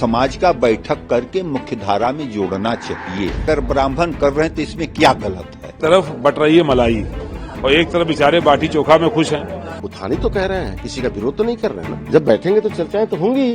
समाज का बैठक करके मुख्य धारा में जोड़ना चाहिए। अगर ब्राह्मण कर रहे हैं तो इसमें क्या गलत है? तरफ बट रही है मलाई और एक तरफ बेचारे बाटी चोखा में खुश हैं। उठानी तो कह रहे हैं, किसी का विरोध तो नहीं कर रहे हैं ना। जब बैठेंगे तो चर्चाएं तो होंगी।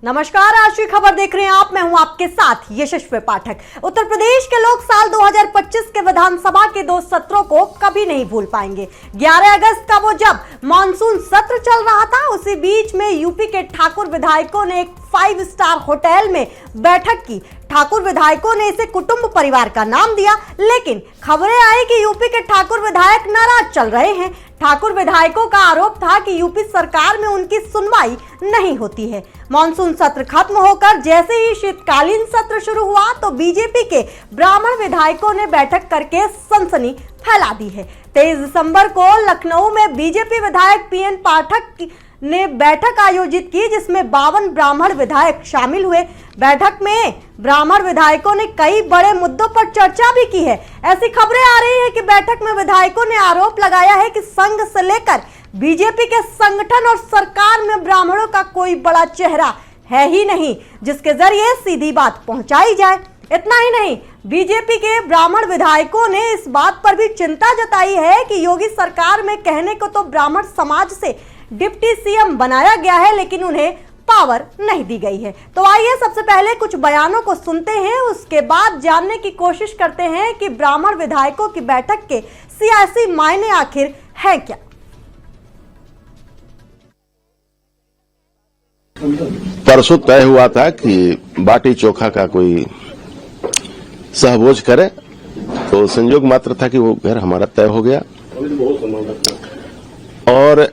नमस्कार, आज की खबर देख रहे हैं आप। मैं हूं आपके साथ यशस्वी पाठक। उत्तर प्रदेश के लोग साल 2025 के विधानसभा के 2 सत्रों को कभी नहीं भूल पाएंगे। 11 अगस्त का वो जब मानसून सत्र चल रहा था, उसी बीच में यूपी के ठाकुर विधायकों ने एक 5 स्टार होटल में बैठक की। ठाकुर विधायकों ने इसे कुटुंब परिवार का नाम दिया, लेकिन खबरें आई कि यूपी के ठाकुर विधायक नाराज चल रहे हैं। ठाकुर विधायकों का आरोप था कि यूपी सरकार में उनकी सुनवाई नहीं होती है। मानसून सत्र खत्म होकर जैसे ही शीतकालीन सत्र शुरू हुआ तो बीजेपी के ब्राह्मण विधायकों ने बैठक करके सनसनी फैला दी है। 23 दिसंबर को लखनऊ में बीजेपी विधायक पीएन पाठक ने बैठक आयोजित की, जिसमें 52 ब्राह्मण विधायक शामिल हुए। बैठक में ब्राह्मण विधायकों ने कई बड़े मुद्दों पर चर्चा भी की है। ऐसी खबरें आ रही है कि बैठक में विधायकों ने आरोप लगाया है कि संघ से लेकर बीजेपी के संगठन और सरकार में ब्राह्मणों का कोई बड़ा चेहरा है ही नहीं, जिसके जरिए सीधी बात पहुंचाई जाए। इतना ही नहीं, बीजेपी के ब्राह्मण विधायकों ने इस बात पर भी चिंता जताई है कि योगी सरकार में कहने को तो ब्राह्मण समाज से डिप्टी सीएम बनाया गया है, लेकिन उन्हें पावर नहीं दी गई है। तो आइए सबसे पहले कुछ बयानों को सुनते हैं, उसके बाद जानने की कोशिश करते हैं कि ब्राह्मण विधायकों की बैठक के सियासी मायने आखिर हैं क्या। परसों तय हुआ था कि बाटी चोखा का कोई सहभोज करे, तो संयोग मात्र था कि वो घर हमारा तय हो गया और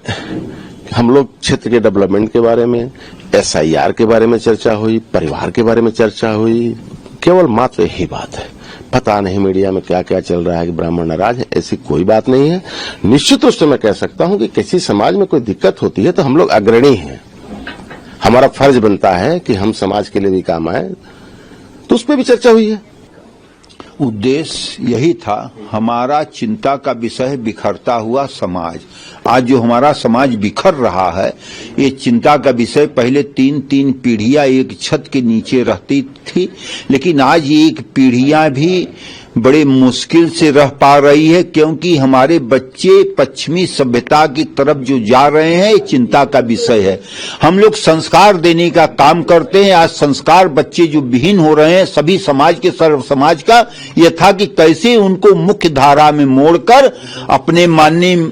हम लोग क्षेत्र के डेवलपमेंट के बारे में, एसआईआर के बारे में चर्चा हुई, परिवार के बारे में चर्चा हुई। केवल मात्र यही बात है। पता नहीं मीडिया में क्या क्या चल रहा है कि ब्राह्मण नाराज है, ऐसी कोई बात नहीं है। निश्चित रूप से मैं कह सकता हूं कि किसी समाज में कोई दिक्कत होती है तो हम लोग अग्रणी हैं, हमारा फर्ज बनता है कि हम समाज के लिए भी काम आए, तो उस पर भी चर्चा हुई है। उद्देश्य यही था। हमारा चिंता का विषय बिखरता हुआ समाज। आज जो हमारा समाज बिखर रहा है, ये चिंता का विषय। पहले 3-3 पीढ़ियां एक छत के नीचे रहती थी, लेकिन आज ये एक पीढ़ियां भी बड़े मुश्किल से रह पा रही है, क्योंकि हमारे बच्चे पश्चिमी सभ्यता की तरफ जो जा रहे हैं, ये चिंता का विषय है। हम लोग संस्कार देने का काम करते हैं। आज संस्कार बच्चे जो विहीन हो रहे हैं, सभी समाज के सर्व समाज का यह था कि कैसे उनको मुख्य धारा में मोड़कर अपने माननीय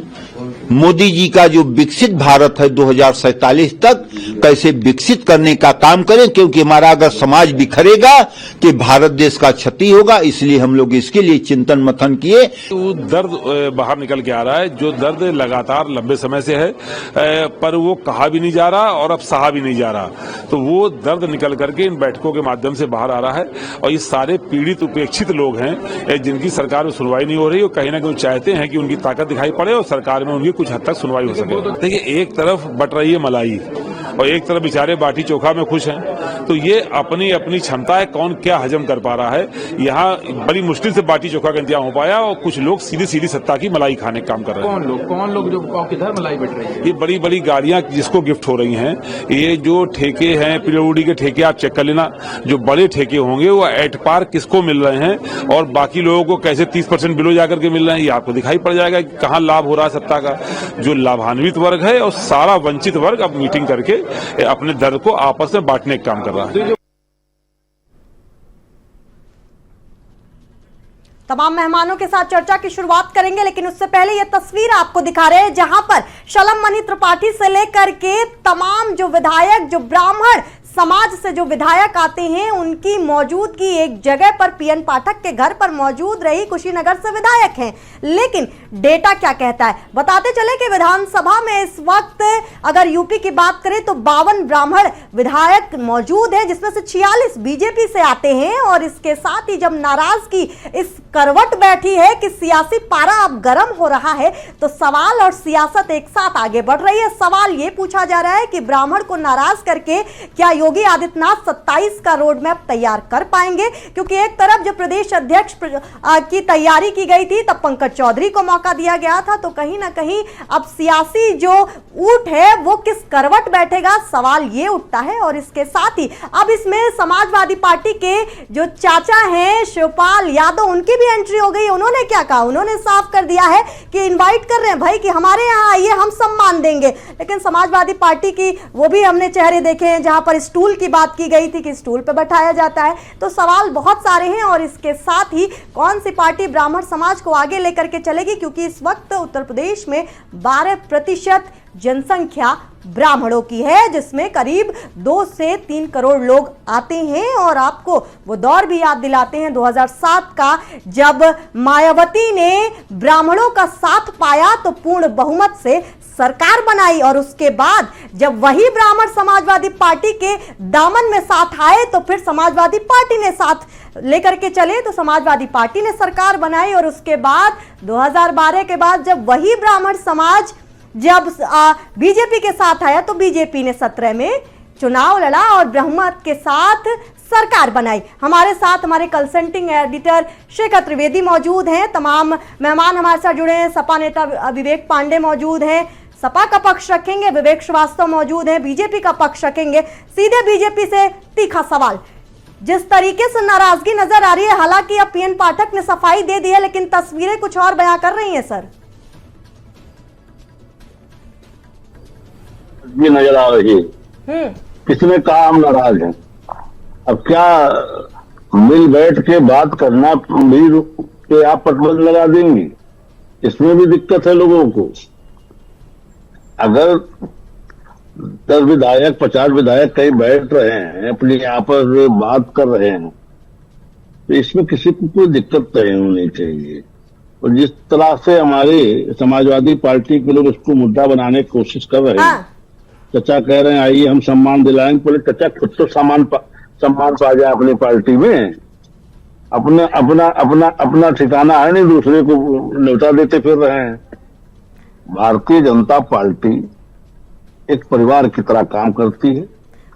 मोदी जी का जो विकसित भारत है 2047 तक कैसे विकसित करने का काम करें, क्योंकि हमारा अगर समाज बिखरेगा तो भारत देश का क्षति होगा। इसलिए हम लोग इसके लिए चिंतन मंथन किए। वो दर्द बाहर निकल के आ रहा है, जो दर्द लगातार लंबे समय से है, पर वो कहा भी नहीं जा रहा और अब सहा भी नहीं जा रहा। तो वो दर्द निकल करके इन बैठकों के माध्यम से बाहर आ रहा है। और ये सारे पीड़ित उपेक्षित लोग हैं जिनकी सरकार में सुनवाई नहीं हो रही, और कहीं ना कहीं चाहते हैं कि उनकी ताकत दिखाई पड़े और सरकार में उनकी कुछ हद तक सुनवाई हो सके। देखिए, एक तरफ बट रही है मलाई और एक तरफ बेचारे बाटी चोखा में खुश हैं। तो ये अपनी अपनी क्षमता है, कौन क्या हजम कर पा रहा है। यहाँ बड़ी मुश्किल से बाटी चोखा का इंतजाम हो पाया और कुछ लोग सीधी सीधी सत्ता की मलाई खाने का काम कर रहे हैं। कौन लोग जो किधर मलाई बैठ रही है? ये बड़ी बड़ी गाड़ियां जिसको गिफ्ट हो रही हैं, ये जो ठेके हैं, पीडब्ल्यूडी के ठेके आप चेक कर लेना। जो बड़े ठेके होंगे वो एट पार किसको मिल रहे हैं और बाकी लोगों को कैसे 30% बिलो जाकर के मिल रहे हैं, ये आपको दिखाई पड़ जाएगा कि कहाँ लाभ हो रहा है सत्ता का। जो लाभान्वित वर्ग है और सारा वंचित वर्ग अब मीटिंग करके अपने दर्द को आपस में बांटने का काम कर रहा है। तमाम मेहमानों के साथ चर्चा की शुरुआत करेंगे, लेकिन उससे पहले ये तस्वीर आपको दिखा रहे हैं जहां पर शलम मणि त्रिपाठी से लेकर के तमाम जो विधायक, जो ब्राह्मण समाज से जो विधायक आते हैं, उनकी मौजूदगी एक जगह पर पीएन पाठक के घर पर मौजूद रही। कुशीनगर से विधायक हैं, लेकिन डेटा क्या कहता है बताते चले कि विधानसभा में इस वक्त अगर यूपी की बात करें तो 52 ब्राह्मण विधायक मौजूद हैं, जिसमें से 46 बीजेपी से आते हैं। और इसके साथ ही जब नाराजगी इस करवट बैठी है कि सियासी पारा अब गर्म हो रहा है, तो सवाल और सियासत एक साथ आगे बढ़ रही है। सवाल ये पूछा जा रहा है कि ब्राह्मण को नाराज करके क्या योगी आदित्यनाथ 27 का रोड मैप तैयार कर पाएंगे? क्योंकि एक तरफ जब प्रदेश अध्यक्ष की तैयारी की गई थी तब पंकज चौधरी को मौका दिया गया था, तो कहीं ना कहीं अब सियासी जो ऊंट है वो किस करवट बैठेगा, सवाल ये उठता है। और इसके साथ ही अब इसमें समाजवादी पार्टी के जो चाचा हैं शिवपाल यादव, उनकी भी एंट्री हो गई। उन्होंने क्या कहा? उन्होंने साफ कर दिया है कि इनवाइट कर रहे हैं भाई कि हमारे यहाँ आइए, हम सम्मान देंगे। लेकिन समाजवादी पार्टी की वो भी हमने चेहरे देखे हैं जहां पर स्टूल की बात की गई थी कि स्टूल पर बैठाया जाता है। तो सवाल बहुत सारे हैं। और इसके साथ ही कौन सी पार्टी ब्राह्मण समाज को आगे लेकर के चलेगी, क्योंकि इस वक्त उत्तर प्रदेश में 12% जनसंख्या ब्राह्मणों की है, जिसमें करीब 2 से 3 करोड़ लोग आते हैं। और आपको वो दौर भी याद दिलाते हैं 2007 का, जब मायावती ने ब्राह्मणों का साथ पाया तो पूर्ण बहुमत से सरकार बनाई। और उसके बाद जब वही ब्राह्मण समाजवादी पार्टी के दामन में साथ आए तो फिर समाजवादी पार्टी ने साथ लेकर के चले, तो समाजवादी पार्टी ने सरकार बनाई। और उसके बाद 2012 के बाद जब वही ब्राह्मण समाज जब बीजेपी के साथ आया तो बीजेपी ने 17 में चुनाव लड़ा और बहुमत के साथ सरकार बनाई। हमारे साथ हमारे कंसल्टिंग एडिटर शेखर त्रिवेदी मौजूद हैं, तमाम मेहमान हमारे साथ जुड़े हैं। सपा नेता विवेक पांडे मौजूद हैं, सपा का पक्ष रखेंगे। विवेक श्रीवास्तव मौजूद हैं, बीजेपी का पक्ष रखेंगे। सीधे बीजेपी से तीखा सवाल, जिस तरीके से नाराजगी नजर आ रही है, हालांकि अब पीएन पाठक ने सफाई दे दी है लेकिन तस्वीरें कुछ और बयां कर रही हैं सर। भी नजर आ रही है। किसने कहा हम नाराज हैं? अब क्या मिल बैठ के बात करना भी के आप प्रतिबंध लगा देंगे? इसमें भी दिक्कत है लोगों को। अगर 10 विधायक 50 विधायक कहीं बैठ रहे हैं, अपनी आपस में बात कर रहे हैं, तो इसमें किसी को कोई दिक्कत नहीं होनी चाहिए। और जिस तरह से हमारे समाजवादी पार्टी के लोग इसको मुद्दा बनाने की कोशिश कर रहे हैं, चचा कह रहे हैं आइए हम सम्मान दिलाएंगे, बोले चचा खुद तो सम्मान पा जाए अपनी पार्टी में, अपना ठिकाना है नहीं, दूसरे को न्योता देते फिर रहे हैं। भारतीय जनता पार्टी एक परिवार की तरह काम करती है।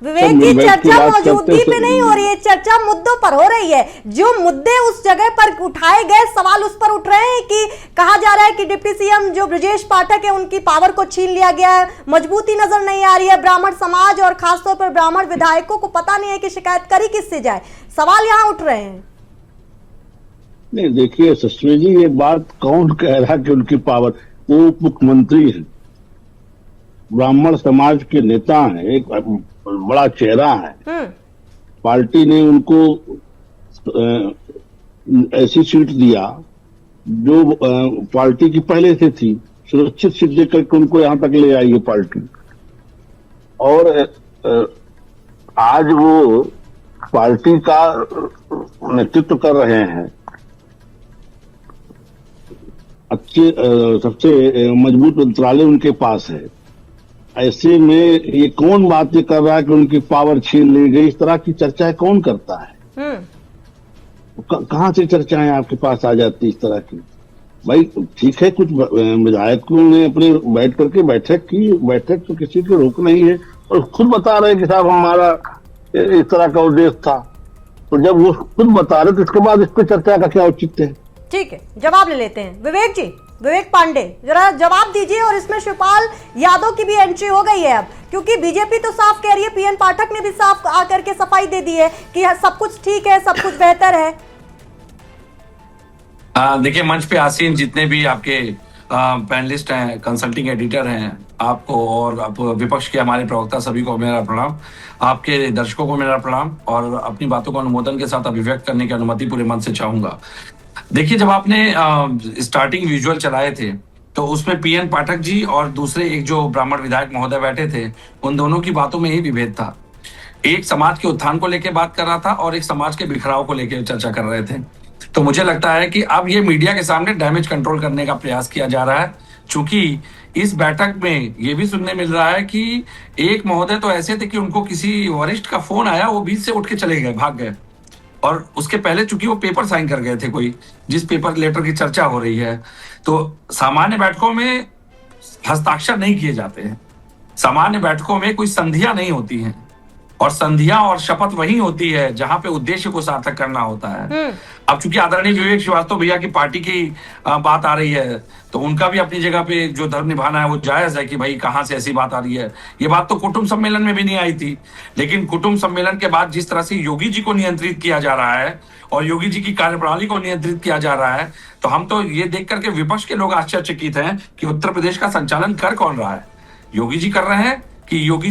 विवेक जी, चर्चा मौजूदगी पे नहीं हो रही है, चर्चा मुद्दों पर हो रही है। जो मुद्दे उस जगह पर उठाए गए, सवाल उस पर उठ रहे हैं कि कहा जा रहा है कि डिप्टी सीएम जो ब्रजेश पाठक है उनकी पावर को छीन लिया गया है, मजबूती नजर नहीं आ रही है। ब्राह्मण समाज और खासतौर पर ब्राह्मण विधायकों को पता नहीं है कि शिकायत करी किससे जाए, सवाल यहाँ उठ रहे हैं। नहीं देखिए सस्वी जी, ये बात कौन कह रहा है कि उनकी पावर? वो मुख्यमंत्री है, ब्राह्मण समाज के नेता हैं, एक बड़ा चेहरा है। पार्टी ने उनको ऐसी सीट दिया जो पार्टी की पहले से थी, सुरक्षित सीट देकर के उनको यहां तक ले आई है पार्टी। और आज वो पार्टी का नेतृत्व कर रहे हैं। अच्छे सबसे मजबूत मंत्रालय उनके पास है। ऐसे में ये कौन बात कर रहा है कि उनकी पावर छीन ली गई? इस तरह की चर्चाएं कौन करता है? कहां से चर्चाएं आपके पास आ जाती इस तरह की? भाई ठीक है, कुछ विधायकों ने अपने बैठ करके बैठक की, बैठक तो किसी को रोक नहीं है, और खुद बता रहे कि साहब हमारा इस तरह का उद्देश्य था। तो जब वो खुद बता रहे तो इसके बाद इस पर चर्चा का क्या औचित्य है? ठीक है, जवाब ले लेते हैं। विवेक जी, विवेक पांडे जरा जवाब दीजिए। और इसमें शिवपाल यादव की भी एंट्री हो गई है अब, क्योंकि बीजेपी तो साफ कह रही है, पीएन पाठक ने भी साफ आकर के सफाई दे दी है कि सब कुछ ठीक है, सब कुछ बेहतर है। देखिए, मंच पे आसीन जितने भी आपके पैनलिस्ट हैं, कंसल्टिंग एडिटर हैं, आपको और आप विपक्ष के हमारे प्रवक्ता सभी को मेरा प्रणाम, आपके दर्शकों को मेरा प्रणाम, और अपनी बातों को अनुमोदन के साथ अभिव्यक्त करने की अनुमति पूरे मन से चाहूंगा। देखिए, जब आपने स्टार्टिंग विजुअल चलाए थे तो उसमें पीएन पाठक जी और दूसरे एक जो ब्राह्मण विधायक महोदय बैठे थे, उन दोनों की बातों में ही विभेद था। एक समाज के उत्थान को लेकर बात कर रहा था और एक समाज के बिखराव को लेकर चर्चा कर रहे थे। तो मुझे लगता है कि अब ये मीडिया के सामने डैमेज कंट्रोल करने का प्रयास किया जा रहा है, चूंकि इस बैठक में ये भी सुनने मिल रहा है कि एक महोदय तो ऐसे थे कि उनको किसी वरिष्ठ का फोन आया, वो बीच से उठ के चले गए, भाग गए, और उसके पहले चूंकि वो पेपर साइन कर गए थे, कोई जिस पेपर लेटर की चर्चा हो रही है। तो सामान्य बैठकों में हस्ताक्षर नहीं किए जाते हैं, सामान्य बैठकों में कोई संधियां नहीं होती हैं, और संधियां और शपथ वही होती है जहां पे उद्देश्य को सार्थक करना होता है। अब चूंकि आदरणीय विवेक श्रीवास्तव भैया की पार्टी की बात आ रही है, तो उनका भी अपनी जगह पे जो धर्म निभाना है वो जायज है कि भाई कहां से ऐसी बात आ रही है। ये बात तो कुटुंब सम्मेलन में भी नहीं आई थी, लेकिन कुटुंब सम्मेलन के बाद जिस तरह से योगी जी को नियंत्रित किया जा रहा है और योगी जी की कार्यप्रणाली को नियंत्रित किया जा रहा है, तो हम तो ये देख करके विपक्ष के लोग आश्चर्यचकित हैं कि उत्तर प्रदेश का संचालन कर कौन रहा है। योगी जी कर रहे हैं कि योगी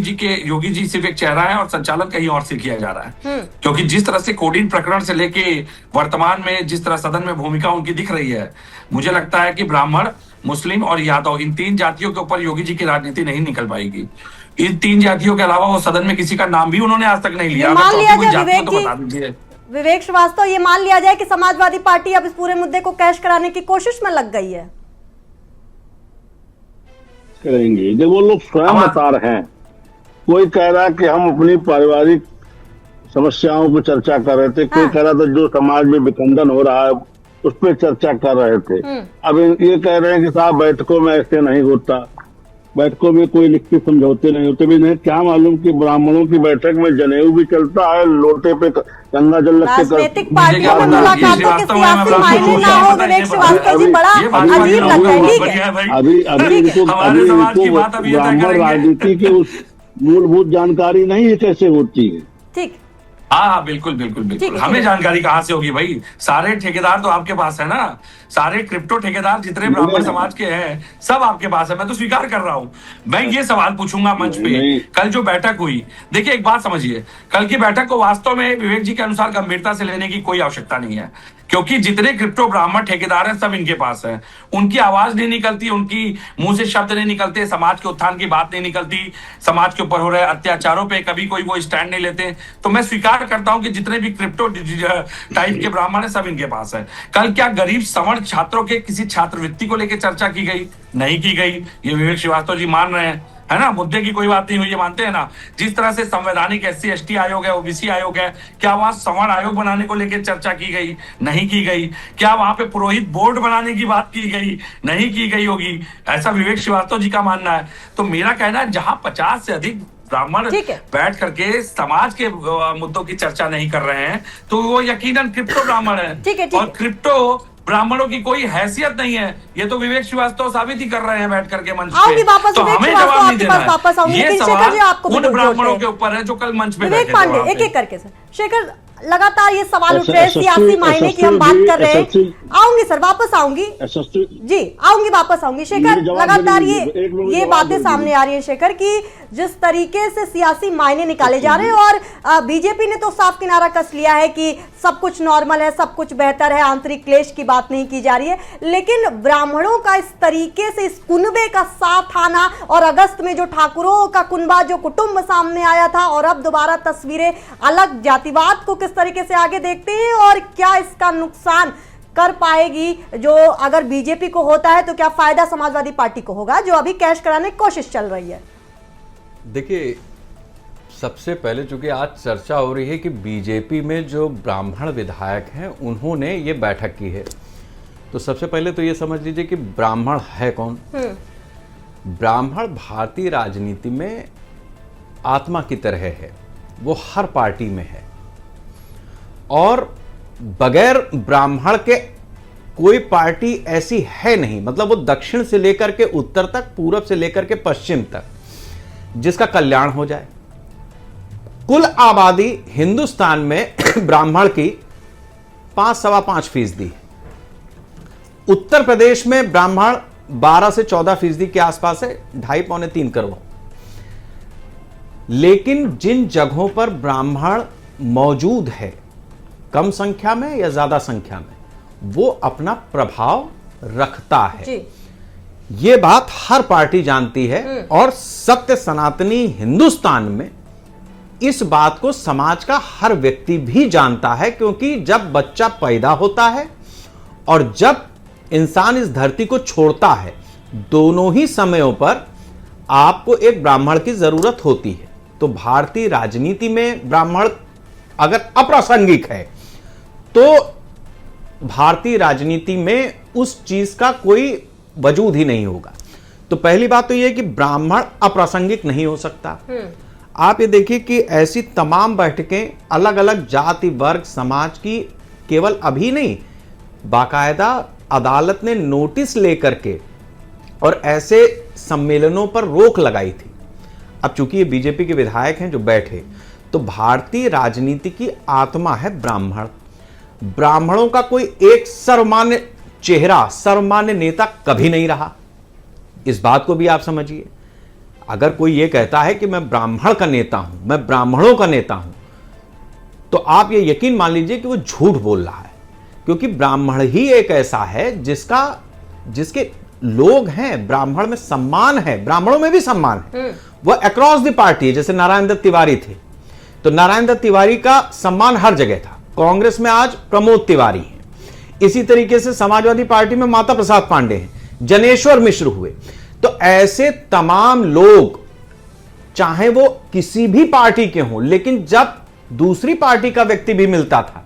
जी सिर्फ एक चेहरा है और संचालन कहीं और से किया जा रहा है। क्योंकि जिस तरह से कोडीन प्रकरण से लेके वर्तमान में जिस तरह सदन में भूमिका उनकी दिख रही है, मुझे लगता है कि ब्राह्मण, मुस्लिम और यादव, इन तीन जातियों के ऊपर योगी जी की राजनीति नहीं निकल पाएगी। इन तीन जातियों के अलावा वो सदन में किसी का नाम भी उन्होंने आज तक नहीं लिया। मान लिया जाए विवेक तो जी, बता दीजिए विवेक श्रीवास्तव, ये मान लिया जाए कि समाजवादी पार्टी अब इस पूरे मुद्दे को कैश कराने की कोशिश में लग गई है। करेंगे जब वो लोग स्वयं बता रहे हैं। कोई कह रहा है कि हम अपनी पारिवारिक समस्याओं पर चर्चा कर रहे थे, कोई कह रहा था जो समाज में विखंडन हो रहा है उस पर चर्चा कर रहे थे। अब ये कह रहे हैं कि साहब बैठकों में ऐसे नहीं होता, बैठकों में कोई लिखित समझौते नहीं होते भी नहीं। क्या मालूम कि ब्राह्मणों की बैठक में जनेऊ भी चलता है, लोटे पे गंगा जल रख के राजनीतिक पार्टियों में मुलाकातों के सियासी मायने ना हो, विवेक श्रीवास्तव जी, बड़ा अजीब लगता है। ठीक है, अभी ब्राह्मण राजनीति के उस मूलभूत जानकारी नहीं है कैसे होती है। ठीक, हाँ बिल्कुल बिल्कुल बिल्कुल। हमें जानकारी कहाँ से होगी भाई? सारे ठेकेदार तो आपके पास है ना, सारे क्रिप्टो ठेकेदार जितने ब्राह्मण समाज के हैं सब आपके पास है। मैं तो स्वीकार कर रहा हूँ। मैं ये सवाल पूछूंगा मंच पे, कल जो बैठक हुई, देखिए एक बात समझिए, कल की बैठक को वास्तव में विवेक जी के अनुसार गंभीरता से लेने की कोई आवश्यकता नहीं है, क्योंकि जितने क्रिप्टो ब्राह्मण ठेकेदार हैं सब इनके पास है। उनकी आवाज नहीं निकलती, उनकी मुंह से शब्द नहीं निकलते, समाज के उत्थान की बात नहीं निकलती, समाज के ऊपर हो रहे अत्याचारों पे कभी कोई वो स्टैंड नहीं लेते। तो मैं स्वीकार करता हूं कि जितने भी क्रिप्टो टाइप के ब्राह्मण है सब इनके पास है। कल क्या गरीब सवर्ण छात्रों के किसी छात्रवृत्ति को लेकर चर्चा की गई? नहीं की गई। ये विवेक श्रीवास्तव जी मान रहे हैं, है ना, मुद्दे की कोई बात नहीं हुई, ये मानते हैं ना। जिस तरह से संवैधानिक SC/ST आयोग है, OBC आयोग है, क्या वहां सवर्ण आयोग बनाने को लेकर चर्चा की गई? नहीं की गई। क्या वहां पे पुरोहित बोर्ड बनाने की बात की गई? नहीं की गई होगी, ऐसा विवेक श्रीवास्तव जी का मानना है। तो मेरा कहना है जहां 50 से अधिक ब्राह्मण बैठ करके समाज के मुद्दों की चर्चा नहीं कर रहे हैं, तो वो यकीनन क्रिप्टो ब्राह्मण है। और क्रिप्टो ब्राह्मणों की कोई हैसियत नहीं है, ये तो विवेक श्रीवास्तव साबित ही कर रहे हैं बैठ करके मंच पे। तो हमें जवाब नहीं देना है। ये सवाल उन ब्राह्मणों के ऊपर है जो कल मंच पे विवेक पांडे, एक एक करके। सर शेखर, लगातार ये सवाल उठ रहे हैं सियासी मायने की हम बात कर रहे हैं। आऊंगी सर, वापस आऊंगी जी, आऊंगी, वापस आऊंगी। शेखर, लगातार ये बातें सामने आ रही है शेखर कि जिस तरीके से सियासी मायने निकाले जा रहे हैं, और बीजेपी ने तो साफ किनारा कस लिया है कि सब कुछ नॉर्मल है, सब कुछ बेहतर है, आंतरिक क्लेश की बात नहीं की जा रही है। लेकिन ब्राह्मणों का इस तरीके से इस कुनबे का साथ आना, और अगस्त में जो ठाकुरों का कुनबा, जो कुटुंब सामने आया था, और अब दोबारा तस्वीरें अलग, जातिवाद को किस तरीके से आगे देखते हैं, और क्या इसका नुकसान कर पाएगी जो अगर बीजेपी को होता है, तो क्या फायदा समाजवादी पार्टी को होगा जो अभी कैश कराने की कोशिश चल रही है? देखिए, सबसे पहले चूंकि आज चर्चा हो रही है कि बीजेपी में जो ब्राह्मण विधायक हैं उन्होंने ये बैठक की है, तो सबसे पहले तो ये समझ लीजिए कि ब्राह्मण है कौन। ब्राह्मण भारतीय राजनीति में आत्मा की तरह है, वो हर पार्टी में है, और बगैर ब्राह्मण के कोई पार्टी ऐसी है नहीं। मतलब वो दक्षिण से लेकर के उत्तर तक, पूरब से लेकर के पश्चिम तक, जिसका कल्याण हो जाए। कुल आबादी हिंदुस्तान में ब्राह्मण की 5-5.25% है। उत्तर प्रदेश में ब्राह्मण 12 से 14% के आसपास है, 2.5-3 करोड़। लेकिन जिन जगहों पर ब्राह्मण मौजूद है, कम संख्या में या ज्यादा संख्या में, वो अपना प्रभाव रखता है। ये बात हर पार्टी जानती है, और सत्य सनातनी हिंदुस्तान में इस बात को समाज का हर व्यक्ति भी जानता है, क्योंकि जब बच्चा पैदा होता है और जब इंसान इस धरती को छोड़ता है, दोनों ही समयों पर आपको एक ब्राह्मण की जरूरत होती है। तो भारतीय राजनीति में ब्राह्मण अगर अप्रासंगिक है, तो भारतीय राजनीति में उस चीज का कोई वजूद ही नहीं होगा। तो पहली बात तो यह है कि ब्राह्मण अप्रासंगिक नहीं हो सकता। आप ये देखिए कि ऐसी तमाम बैठकें अलग अलग जाति वर्ग समाज की केवल अभी नहीं, बाकायदा अदालत ने नोटिस लेकर के और ऐसे सम्मेलनों पर रोक लगाई थी। अब चूंकि ये बीजेपी के विधायक हैं जो बैठे, तो भारतीय राजनीति की आत्मा है ब्राह्मण। ब्राह्मणों का कोई एक सर्वमान्य चेहरा, सर्वमान्य नेता कभी नहीं रहा। इस बात को भी आप समझिए। अगर कोई ये कहता है कि मैं ब्राह्मण का नेता हूं, मैं ब्राह्मणों का नेता हूं, तो आप ये यकीन मान लीजिए कि वो झूठ बोल रहा है, क्योंकि ब्राह्मण ही एक ऐसा है जिसके लोग हैं, ब्राह्मण में सम्मान है, ब्राह्मणों में भी सम्मान है। वो अक्रॉस द पार्टी है। जैसे नारायण दत्त तिवारी थे, तो नारायण दत्त तिवारी का सम्मान हर जगह था। कांग्रेस में आज प्रमोद तिवारी हैं, इसी तरीके से समाजवादी पार्टी में माता प्रसाद पांडे हैं, जनेश्वर मिश्र हुए। तो ऐसे तमाम लोग, चाहे वो किसी भी पार्टी के हों, लेकिन जब दूसरी पार्टी का व्यक्ति भी मिलता था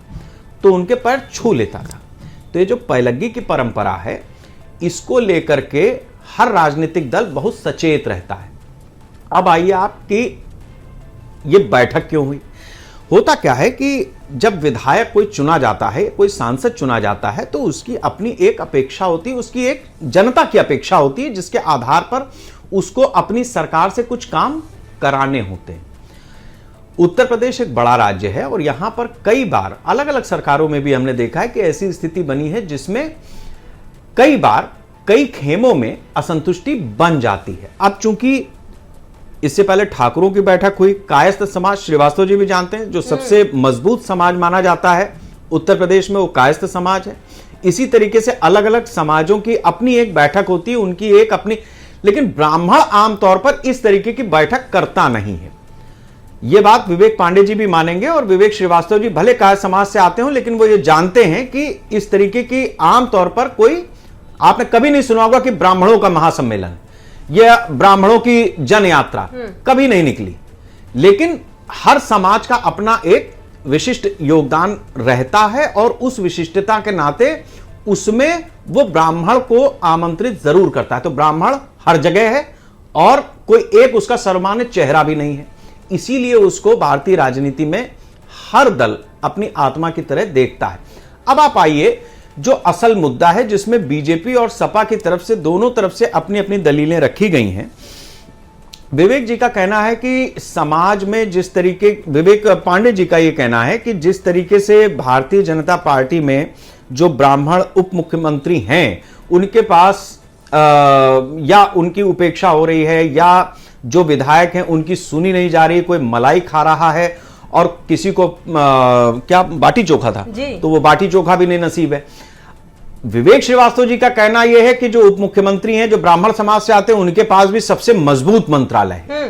तो उनके पैर छू लेता था। तो ये जो पैलग्गी की परंपरा है, इसको लेकर के हर राजनीतिक दल बहुत सचेत रहता है। अब आइए आपकी ये बैठक क्यों हुई? होता क्या है कि जब विधायक कोई चुना जाता है, कोई सांसद चुना जाता है, तो उसकी अपनी एक अपेक्षा होती है, उसकी एक जनता की अपेक्षा होती है, जिसके आधार पर उसको अपनी सरकार से कुछ काम कराने होते हैं। उत्तर प्रदेश एक बड़ा राज्य है और यहां पर कई बार अलग अलग सरकारों में भी हमने देखा है कि ऐसी स्थिति बनी है जिसमें कई बार कई खेमों में असंतुष्टि बन जाती है। अब चूंकि इससे पहले ठाकुरों की बैठक हुई, कायस्थ समाज, श्रीवास्तव जी भी जानते हैं, जो सबसे मजबूत समाज माना जाता है उत्तर प्रदेश में, वो कायस्थ समाज है। इसी तरीके से अलग अलग समाजों की अपनी एक बैठक होती है, उनकी एक अपनी, लेकिन ब्राह्मण आमतौर पर इस तरीके की बैठक करता नहीं है। यह बात विवेक पांडे जी भी मानेंगे, और विवेक श्रीवास्तव जी भले कायस्थ समाज से आते हो, लेकिन वो ये जानते हैं कि इस तरीके की आमतौर पर कोई, आपने कभी नहीं सुना होगा कि ब्राह्मणों का महासम्मेलन या ब्राह्मणों की जन यात्रा कभी नहीं निकली। लेकिन हर समाज का अपना एक विशिष्ट योगदान रहता है, और उस विशिष्टता के नाते उसमें वो ब्राह्मण को आमंत्रित जरूर करता है। तो ब्राह्मण हर जगह है और कोई एक उसका सर्वमान्य चेहरा भी नहीं है, इसीलिए उसको भारतीय राजनीति में हर दल अपनी आत्मा की तरह देखता है। अब आप आइए जो असल मुद्दा है, जिसमें बीजेपी और सपा की तरफ से, दोनों तरफ से अपनी अपनी दलीलें रखी गई हैं। विवेक जी का कहना है कि समाज में जिस तरीके, विवेक पांडे जी का यह कहना है कि जिस तरीके से भारतीय जनता पार्टी में जो ब्राह्मण उप मुख्यमंत्री हैं, उनके पास या उनकी उपेक्षा हो रही है, या जो विधायक हैं उनकी सुनी नहीं जा रही, कोई मलाई खा रहा है और किसी को क्या बाटी चोखा था, तो वो बाटी चोखा भी नहीं नसीब है। विवेक श्रीवास्तव जी का कहना यह है कि जो उप मुख्यमंत्री हैं, जो ब्राह्मण समाज से आते हैं, उनके पास भी सबसे मजबूत मंत्रालय है।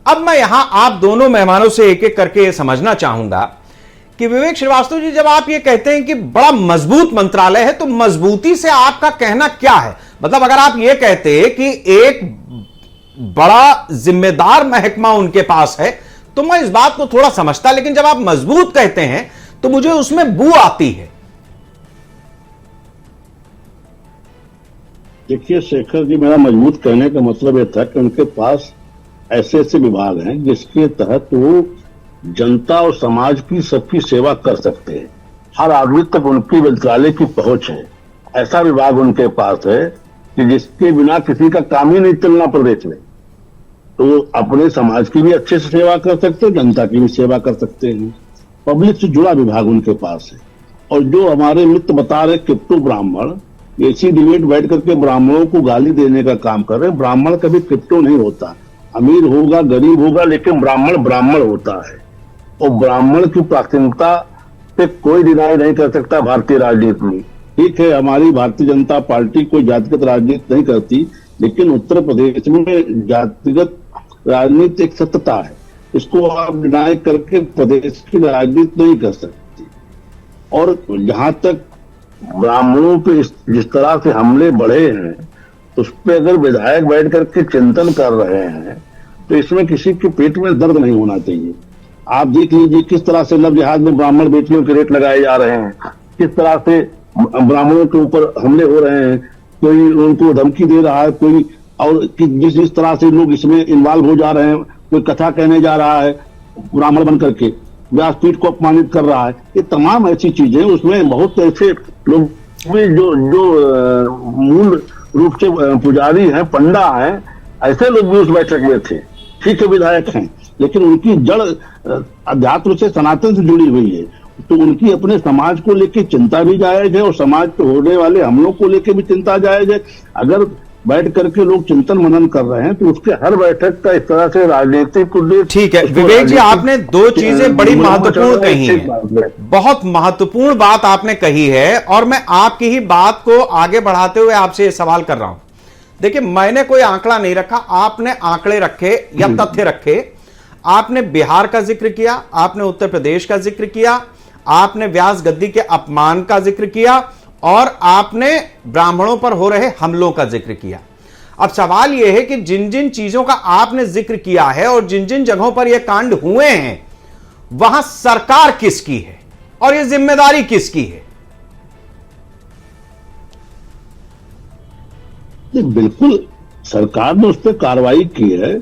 अब मैं यहां आप दोनों मेहमानों से एक एक करके समझना चाहूंगा कि विवेक श्रीवास्तव जी, जब आप ये कहते हैं कि बड़ा मजबूत मंत्रालय है, तो मजबूती से आपका कहना क्या है? मतलब अगर आप ये कहते हैं कि एक बड़ा जिम्मेदार महकमा उनके पास है, तो मैं इस बात को थोड़ा समझता, लेकिन जब आप मजबूत कहते हैं तो मुझे उसमें बू आती है। देखिए शेखर जी, मेरा मजबूत कहने का मतलब यह था कि उनके पास ऐसे ऐसे विभाग हैं जिसके तहत वो जनता और समाज की सबकी सेवा कर सकते हैं। हर आदमी तक उनकी मंत्रालय की पहुंच है। ऐसा विभाग उनके पास है कि जिसके बिना किसी का काम ही नहीं चलना प्रदेश में। तो अपने समाज की भी अच्छे से सेवा कर सकते हैं, जनता की भी सेवा कर सकते हैं। पब्लिक से जुड़ा विभाग उनके पास है। और जो हमारे मित्र बता रहे क्रिप्टो ब्राह्मण, ऐसी डिबेट बैठ करके ब्राह्मणों को गाली देने का काम कर रहे हैं। ब्राह्मण कभी क्रिप्टो नहीं होता, अमीर होगा गरीब होगा, लेकिन ब्राह्मण ब्राह्मण होता है। और ब्राह्मण की प्राथमिकता पे कोई डिनाई नहीं कर सकता भारतीय राजनीति में। ठीक है, हमारी भारतीय जनता पार्टी कोई जातिगत राजनीति नहीं करती, लेकिन उत्तर प्रदेश में जातिगत राजनीति एक सत्यता है, इसको आप डिनाई करके प्रदेश की राजनीति नहीं कर सकती। और जहां तक ब्राह्मणों पे जिस तरह से हमले बढ़े हैं, उस पर अगर विधायक बैठ करके चिंतन कर रहे हैं, तो इसमें किसी के पेट में दर्द नहीं होना चाहिए। आप देख लीजिए किस तरह से लव जिहाद में ब्राह्मण बेटियों के रेट लगाए जा रहे हैं, किस तरह से ब्राह्मणों के ऊपर हमले हो रहे हैं, कोई उनको धमकी दे रहा है, कोई और जिस तरह से लोग इसमें इन्वॉल्व हो जा रहे हैं, कोई कथा कहने जा रहा है ब्राह्मण बन करके, व्यासपीठ को अपमानित कर रहा है, ये तमाम ऐसी चीजें, उसमें बहुत ऐसे लोग जो मूल रूप से पुजारी हैं, पंडा हैं, ऐसे लोग भी उस बैठक में थे। ठीक है, विधायक हैं, लेकिन उनकी जड़ अध्यात्म से, सनातन से जुड़ी हुई है, तो उनकी अपने समाज को लेकर चिंता भी जायज है और समाज पे होने वाले हमलों को लेकर भी चिंता जायज है। अगर बैठ करके लोग चिंतन मनन कर रहे हैं तो उसके हर बैठक का इस तरह से राजनीतिक उद्देश्य। ठीक है विवेक जी, आपने दो चीजें बड़ी महत्वपूर्ण कही हैं, बहुत महत्वपूर्ण बात आपने कही है, और मैं आपकी ही बात को आगे बढ़ाते हुए आपसे ये सवाल कर रहा हूं। देखिए, मैंने कोई आंकड़ा नहीं रखा, आपने आंकड़े रखे या तथ्य रखे। आपने बिहार का जिक्र किया, आपने उत्तर प्रदेश का जिक्र किया, आपने व्यास गद्दी के अपमान का जिक्र किया, और आपने ब्राह्मणों पर हो रहे हमलों का जिक्र किया। अब सवाल यह है कि जिन जिन चीजों का आपने जिक्र किया है और जिन जिन जगहों पर यह कांड हुए हैं, वहां सरकार किसकी है और यह जिम्मेदारी किसकी है? बिल्कुल सरकार ने उस पर कार्रवाई की है।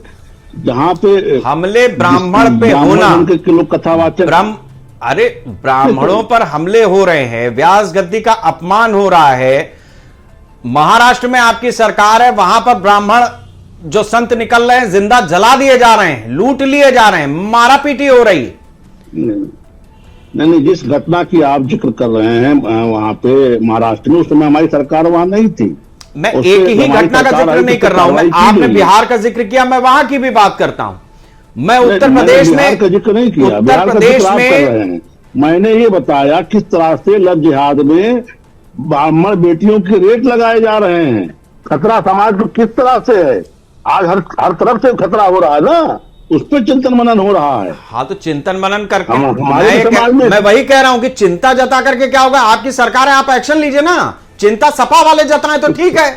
जहां पे हमले ब्राह्मण पे होना, लोग कथावाचक, अरे ब्राह्मणों पर हमले हो रहे हैं, व्यास गद्दी का अपमान हो रहा है, महाराष्ट्र में आपकी सरकार है, वहां पर ब्राह्मण जो संत निकल रहे हैं जिंदा जला दिए जा रहे हैं, लूट लिए जा रहे हैं, मारा पीटी हो रही है। नहीं, जिस घटना की आप जिक्र कर रहे हैं वहां पे महाराष्ट्र में, उस समय हमारी सरकार वहां नहीं थी। मैं एक ही घटना का जिक्र नहीं कर रहा हूं, मैं आपने बिहार का जिक्र किया, मैं वहां की भी बात करता हूं। मैं उत्तर प्रदेश में, बिहार का जिक्र नहीं किया, उत्तर प्रदेश में मैंने ये बताया किस तरह से लव जिहाद में ब्राह्मण बेटियों के रेट लगाए जा रहे हैं। खतरा समाज को किस तरह से है, आज हर तरफ से खतरा हो रहा है ना, उस पर चिंतन मनन हो रहा है। हाँ, तो चिंतन मनन करके मैं वही कह रहा हूं कि चिंता जता करके क्या होगा, आपकी सरकार है, आप एक्शन लीजिए ना। चिंता सपा वाले जताएं तो ठीक है,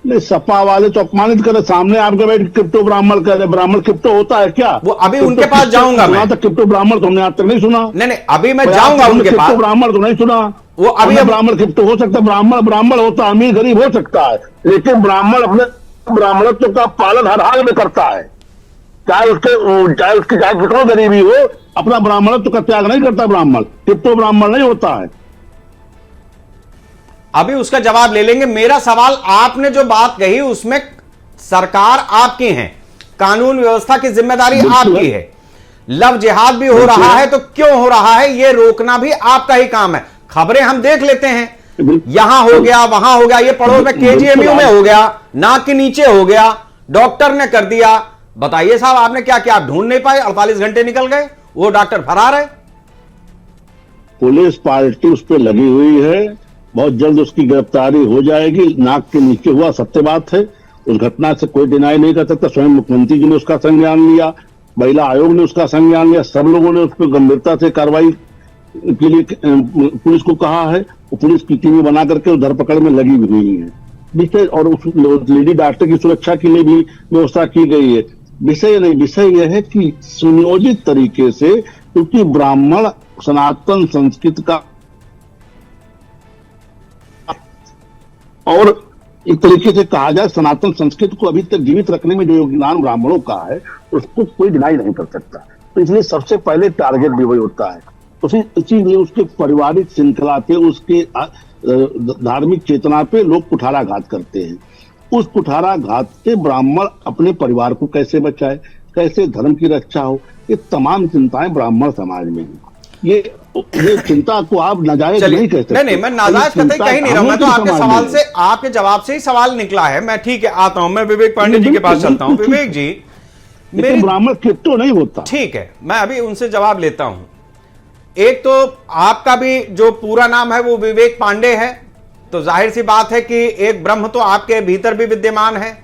नहीं सपा वाले तो अपमानित करे, सामने आपके बैठ क्रिप्टो ब्राह्मण करे। ब्राह्मण क्रिप्टो होता है क्या? वो अभी उनके पास जाऊंगा मैं। क्रिप्टो ब्राह्मण तो हमने आज तक नहीं सुना। नहीं, अभी मैं जाऊंगा उनके पास। ब्राह्मण तो नहीं सुना। वो अभी ब्राह्मण क्रिप्टो हो सकता है, ब्राह्मण होता है, अमीर गरीब हो सकता है, लेकिन ब्राह्मण अपने ब्राह्मणत्व का पालन हर हाल में करता है, चाहे कितना गरीबी हो, अपना ब्राह्मणत्व का त्याग नहीं करता ब्राह्मण। क्रिप्टो ब्राह्मण नहीं होता है। अभी उसका जवाब ले लेंगे। मेरा सवाल, आपने जो बात कही उसमें सरकार आपकी है, कानून व्यवस्था की जिम्मेदारी आपकी है, लव जिहाद भी हो रहा है तो क्यों हो रहा है ये रोकना भी आपका ही काम है। खबरें हम देख लेते हैं, यहां हो गया, वहां हो गया, ये पड़ोस में केजीएमयू में हो गया, नाक के नीचे हो गया, डॉक्टर ने कर दिया। बताइए साहब, आपने क्या किया? आप ढूंढ नहीं पाए, 48 घंटे निकल गए, वो डॉक्टर फरार है। पुलिस पार्टी उस पर लगी हुई है, बहुत जल्द उसकी गिरफ्तारी हो जाएगी। नाक के नीचे हुआ सत्य बात है, उस घटना से कोई डिनाई नहीं कर सकता। स्वयं मुख्यमंत्री जी ने उसका संज्ञान लिया, महिला आयोग ने उसका संज्ञान लिया, सब लोगों ने उस पर गंभीरता से कार्रवाई के लिए पुलिस को कहा है। पुलिस की टीमें बना करके धरपकड़ में लगी हुई है। विषय और उस लेडी डॉक्टर की सुरक्षा के लिए भी व्यवस्था की गई है। विषय यह है कि सुनियोजित तरीके से, क्योंकि ब्राह्मण सनातन संस्कृति का और एक तरीके से कहा जाए सनातन संस्कृति को अभी तक जीवित रखने में जो योगदान ब्राह्मणों का है उसको कोई डिनाई नहीं कर सकता। तो इसलिए सबसे पहले टारगेट भी वही होता है। इसीलिए उसके पारिवारिक श्रृंखला पे, उसके धार्मिक चेतना पे लोग कुठाराघात करते हैं। उस कुठाराघात से ब्राह्मण अपने परिवार को कैसे बचाए, कैसे धर्म की रक्षा हो, ये तमाम चिंताएं ब्राह्मण समाज में हैं। ये चिंता को आप नाजायज नहीं कह सकते। नहीं, मैं नाजायज कहीं नहीं रहा, मैं तो आपके सवाल से, आपके जवाब से ही सवाल निकला है। मैं ठीक है, आता हूं, मैं विवेक पांडे जी के पास चलता हूं। विवेक जी, मेरे ब्राह्मण क्रिप्टो नहीं होता। ठीक है, मैं अभी उनसे जवाब लेता हूं। एक तो आपका भी जो पूरा नाम है वो विवेक पांडे है, तो जाहिर सी बात है कि एक ब्रह्म तो आपके भीतर भी विद्यमान है।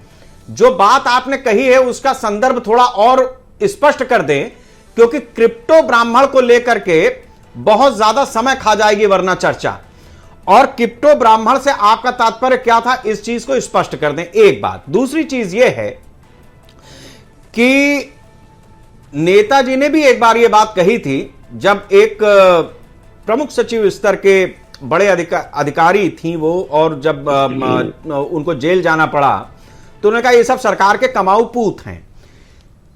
जो बात आपने कही है उसका संदर्भ थोड़ा और स्पष्ट कर दें, क्योंकि क्रिप्टो ब्राह्मण को लेकर के बहुत ज्यादा समय खा जाएगी वरना चर्चा। और क्रिप्टो ब्राह्मण से आपका तात्पर्य क्या था, इस चीज को स्पष्ट कर दें। एक बात। दूसरी चीज यह है कि नेताजी ने भी एक बार यह बात कही थी, जब एक प्रमुख सचिव स्तर के बड़े अधिकारी थी वो, और जब उनको जेल जाना पड़ा तो उन्होंने कहा ये सब सरकार के कमाऊ पूत हैं।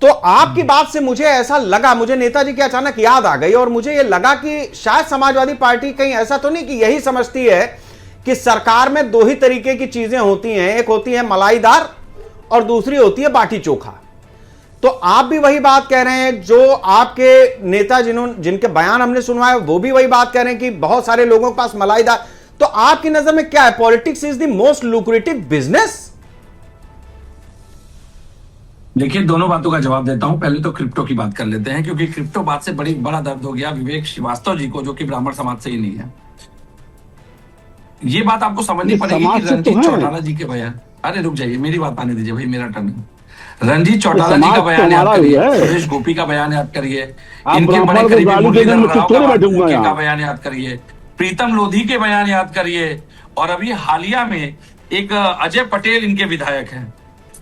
तो आपकी बात से मुझे ऐसा लगा, मुझे नेताजी की अचानक याद आ गई और मुझे यह लगा कि शायद समाजवादी पार्टी कहीं ऐसा तो नहीं कि यही समझती है कि सरकार में दो ही तरीके की चीजें होती हैं, एक होती है मलाईदार और दूसरी होती है बाटी चोखा। तो आप भी वही बात कह रहे हैं जो आपके नेता जिनके बयान हमने सुनवाए वो भी वही बात कह रहे हैं कि बहुत सारे लोगों के पास मलाईदार। तो आपकी नजर में क्या है, politics is the most lucrative business? देखिए, दोनों बातों का जवाब देता हूं। पहले तो क्रिप्टो की बात कर लेते हैं, क्योंकि क्रिप्टो बात से बड़ा दर्द हो गया विवेक श्रीवास्तव जी को, जो कि ब्राह्मण समाज से ही नहीं है। ये बात आपको समझनी पड़ेगी कि रणजीत चौटाला जी के बयान, अरे रुक जाइए, मेरी बात आने दीजिए भाई, मेरा टर्न है। रणजीत चौटाला जी का बयान याद करिए, सुरेश गोपी का बयान याद करिए, इनके बड़े करीबी मुरलीधर राव का बयान याद करिए, प्रीतम लोधी के बयान याद करिए, और अभी हालिया में एक अजय पटेल इनके विधायक हैं,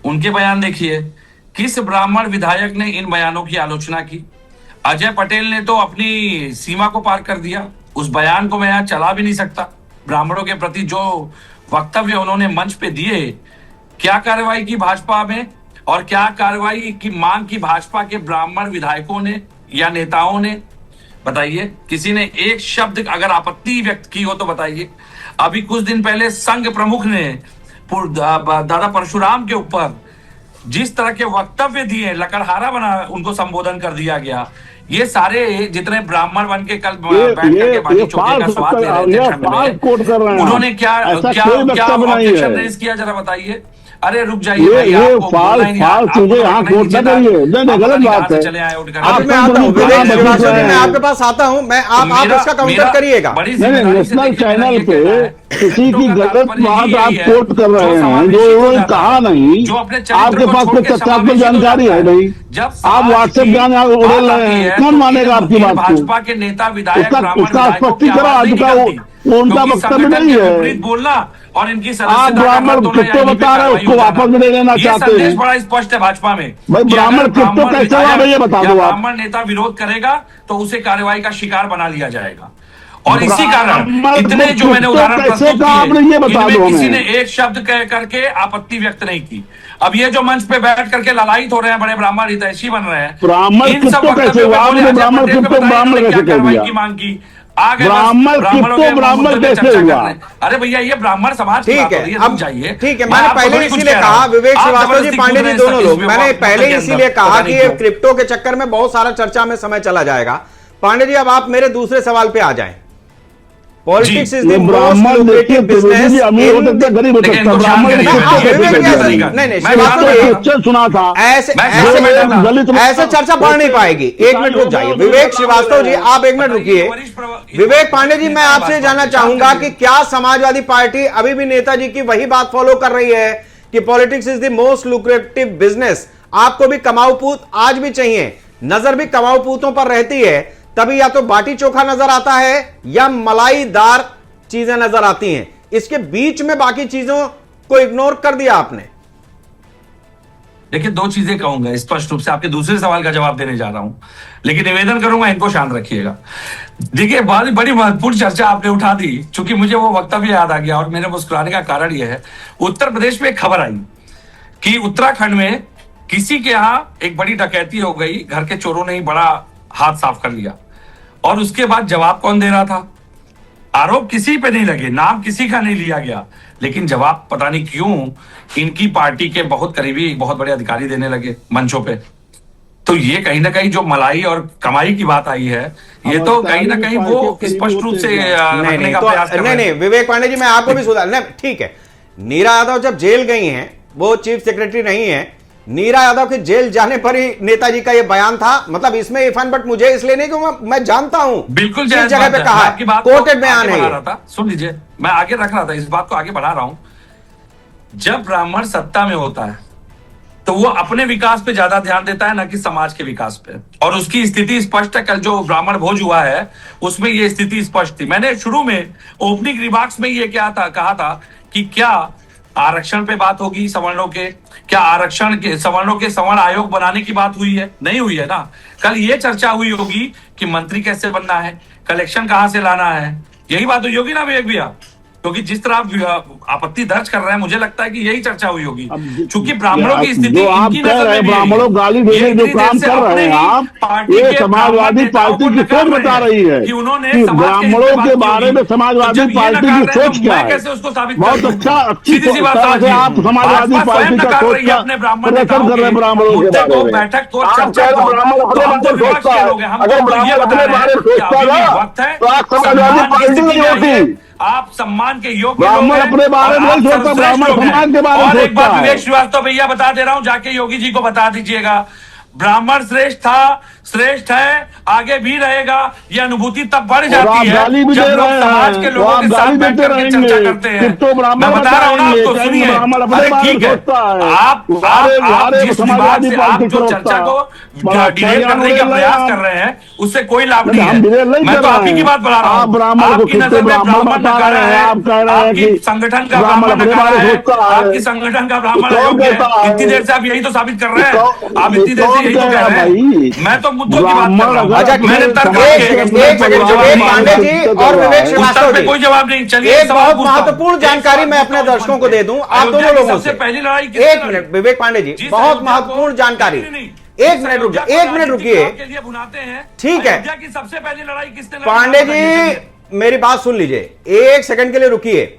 उनके बयान देखिए। किस ब्राह्मण विधायक ने इन बयानों की आलोचना की? अजय पटेल ने तो अपनी सीमा को पार कर दिया। उस बयान को मैं यहां चला भी नहीं सकता। ब्राह्मणों के प्रति जो वक्तव्य उन्होंने मंच पे दिए, क्या कार्रवाई की भाजपा में और क्या कार्रवाई की मांग की भाजपा के ब्राह्मण विधायकों ने या नेताओं ने? बताइए, किसी ने एक शब्द अगर आपत्ति व्यक्त की हो तो बताइए। अभी कुछ दिन पहले संघ प्रमुख ने दादा परशुराम के ऊपर जिस तरह के वक्तव्य दिए, लकड़हारा बना उनको संबोधन कर दिया गया। ये सारे जितने ब्राह्मण बन के कल बैठ करके बाटी चोखे का स्वाद ले रहे थे, उन्होंने क्या ऑब्जेक्शन रेज किया, जरा बताइए। अरे रुक जाइए भाई, गलत बात है। चले आए उठकर। अब मैं आता हूं विवेक श्रीवास्तव जी, मैं आपके पास आता हूं, मैं आप इसका काउंटर करिएगा। नेशनल चैनल पे किसी की गलत बात आप कोट कर रहे हैं जो उन्होंने कहा नहीं, आपके पास कोई तथ्यात्मक जानकारी है नहीं, आप व्हाट्सएप ज्ञान उड़ेल रहे हैं, कौन मानेगा आपकी बात को? भाजपा के नेता विधायक उसका स्पष्टीकरण आज का उनका वक्तव्य नहीं है। बोलना और इनकी आप ब्राह्मण क्रिप्टो बता रहे हैं, उसको वापस भी नहीं लेना चाहते हैं। बड़ा स्पष्ट है भाजपा में भाई, ब्राह्मण क्रिप्टो कैसे हुआ ये बता दो। ब्राह्मण नेता विरोध करेगा तो उसे कार्रवाई का शिकार बना लिया जाएगा। और इसी कारण इतने जो मैंने उदाहरण प्रस्तुत किए, इनमें किसी ने एक शब्द कह करके आपत्ति व्यक्त नहीं की। अब ये जो मंच पे बैठ करके ललायित हो रहे हैं, बड़े ब्राह्मण हितैषी बन रहे हैं, इन सब कार्रवाई की मांग की। ब्राह्मण कैसे हुआ? अरे भैया, ये ब्राह्मण समाज की बात हो रही है, अब जाइए। ठीक है, मैंने पहले इसीलिए कहा, विवेक श्रीवास्तव जी, पांडे जी, दोनों लोग, मैंने पहले इसीलिए कहा कि ये क्रिप्टो के चक्कर में बहुत सारा चर्चा में समय चला जाएगा। पांडे जी, अब आप मेरे दूसरे सवाल पे आ जाएं। Politics is the most lucrative business. अमीर हो सकता है, गरीब हो सकता है, ब्राह्मण नहीं सुना था, ऐसे चर्चा बढ़ नहीं पाएगी। एक मिनट रुक जाइए विवेक श्रीवास्तव जी, आप एक मिनट रुकिए। विवेक पांडे जी, मैं आपसे जानना चाहूंगा कि क्या समाजवादी पार्टी अभी भी नेताजी की वही बात फॉलो कर रही है कि politics is the most lucrative business? आपको भी कमाऊ पूत आज भी चाहिए, नजर भी कमाऊ पूतों पर रहती है, तभी या तो बाटी चोखा नजर आता है या मलाईदार चीजें नजर आती हैं, इसके बीच में बाकी चीजों को इग्नोर कर दिया आपने। देखिए, दो चीजें कहूंगा स्पष्ट रूप से, आपके दूसरे सवाल का जवाब देने जा रहा हूं, लेकिन निवेदन करूंगा इनको शांत रखिएगा। देखिए, बड़ी महत्वपूर्ण चर्चा आपने उठा दी, चूंकि मुझे वो वक्तव्य याद आ गया और मेरे मुस्कुराने का कारण यह है, उत्तर प्रदेश में एक खबर आई कि उत्तराखंड में किसी के यहां एक बड़ी डकैती हो गई, घर के चोरों ने ही बड़ा हाथ साफ कर लिया, और उसके बाद जवाब कौन दे रहा था? आरोप किसी पे नहीं लगे, नाम किसी का नहीं लिया गया, लेकिन जवाब पता नहीं क्यों इनकी पार्टी के बहुत करीबी बहुत बड़े अधिकारी देने लगे मंचों पे। तो ये कहीं ना कहीं जो मलाई और कमाई की बात आई है, ये तो कहीं ना कहीं वो स्पष्ट रूप से रखने का प्रयास कर रहे हैं। नहीं, विवेक पांडे जी, मैं आपको भी सुधार, ठीक है, नीरा यादव जब जेल गई हैं, वो चीफ सेक्रेटरी नहीं है, नीरा यादव के जेल जाने पर ही नेताजी का ये बयान था, मतलब इसमें इरफान बट मुझे इसलिए नहीं कि मैं जानता हूं, बिल्कुल जिस जगह पे कहा है, कोटेड बयान है। सुन लीजिए, मैं आगे रख रहा था, इस बात को आगे बढ़ा रहा हूं। जब ब्राह्मण सत्ता में होता है तो वो अपने विकास पे ज्यादा ध्यान देता है, ना कि समाज के विकास पे, और उसकी स्थिति स्पष्ट है। कल जो ब्राह्मण भोज हुआ है उसमें ये स्थिति स्पष्ट थी। मैंने शुरू में ओपनिंग रिमार्क्स में ये कहा था कि क्या आरक्षण पे बात होगी सवर्णों के, क्या आरक्षण के सवर्णों के सवर्ण आयोग बनाने की बात हुई है? नहीं हुई है ना। कल ये चर्चा हुई होगी कि मंत्री कैसे बनना है, कलेक्शन कहां से लाना है, यही बात हुई होगी ना विवेक भैया? क्योंकि जिस तरह आप आपत्ति दर्ज कर रहे हैं, मुझे लगता है कि यही चर्चा हुई होगी, अब क्योंकि ब्राह्मणों की स्थिति जो आप इनकी कह नजर रहे हैं, में भी है। ब्राह्मणों गाली देने ये जो इतनी काम देर से कर रहे अपने हैं ही आप, पार्टी ये के समाजवादी ब्राह्मण नेताओं पार्टी को की नकार सोच रहे बता हैं रही है कि उन्होंने कि समाज के हित में ब्राह्मणों बात के की बारे होगी। में तो समाजवादी जब ये पार्टी नकार की रहे हैं, सोच तो क्या मैं है। कैसे उसको साबित बहुत करूं? अच्छा, अच्छी सीधी सी बात तरह से समझिए, आप समाजवादी भाजपा पार्टी स्वयं का नकार सोच रही है अपने ब्राह्मण प्रदर्शन नेताओं कर रहे हैं के ब्राह्मणों के मुद्दे बारे को, में। बैठक को, आप चर्चा कह रहे को। ब्राह्मण तो अपने हम तो बारे में विपक्ष सोचता के है। लोग हैं, हम अगर तो ये ब्राह्मण बता अपने रहे बारे हैं में कि सोचता अभी भी ना, वक्त है, तो आप समाजवादी सम्मान की पार्टी स्थिति नहीं आई है, होती। आप सम्मान के योग्य लोग ब्राह्मण हैं अपने बारे और में आप नहीं सोचता, सर्वश्रेष्ठ ब्राह्मण लोग हैं। समाज के बारे में और एक बात सोचता है। विवेक श्रीवास्तव भैया बता दे रहा हूं, जाके योगी जी को बता दीजिएगा, ब्राह्मण श्रेष्ठ था, श्रेष्ठ है, आगे भी रहेगा। ये अनुभूति तब बढ़ आप जाती है गाली भी जब दे लोग रहे समाज हैं, के तो लोगों आप के साथ गाली बैठ देते करके चर्चा रहेंगे, करते फिर तो हैं। ब्राह्मण मैं बता रहा हूं ना बताएंगे, आपको, कहेंगे सुनिए। ब्राह्मण अपने अरे बारे में ठीक है, सोचता है। आप जिस विभाग समाजवादी से पार्टी आप जो सोचता चर्चा है। को बड़ा डिलेट अच्छा करने का ज्ञान प्रयास आप। कर रहे हैं, उससे कोई लाभ नहीं, नहीं हम डिलेट है। नहीं मैं कर तो रहे आप ही की हैं। बात बता रहा आप हूँ। ब्राह्मण को आपकी कितने नजर में ब्राह्मण ब्राह्मण बता नकारा रहे हैं, है, आप कह रहे हैं आपकी कि संगठन का ब्राह्मण ब्राह्मण अपने नकारा बारे में है, सोचता है। आपकी संगठन का ब्राह्मण कौन अयोग्य कहता है। है? इतनी देर से आप यही तो साबित कर रहे हैं। आप ये इतनी देर से कौन यही तो कह कह रहा रहे है भाई? हैं। मैं तो मुद्दों की बात कर ब्राह्मण रहा हूँ। अगर मैंने अपने तर्क समाज रखे। के एक अपने सेकंड परिवार विवेक में पांडे जी मानसिकता और कर रहा विवेक है। श्रीवास्तव उत्तर पे जी, कोई जवाब नहीं। चलिए एक बहुत महत्वपूर्ण जानकारी मैं अपने दर्शकों को दे दूं, आप दोनों लोगों से। सबसे पहली लड़ाई एक मिनट विवेक पांडे जी, बहुत महत्वपूर्ण जानकारी। एक मिनट रुकिए, एक मिनट रुकिए। के लिए बुलाते हैं, ठीक है। अयोध्या की सबसे पहली लड़ाई किसने लड़ी? पांडे बताइए। जी मेरी बात सुन लीजिए, एक सेकंड के लिए रुकिए।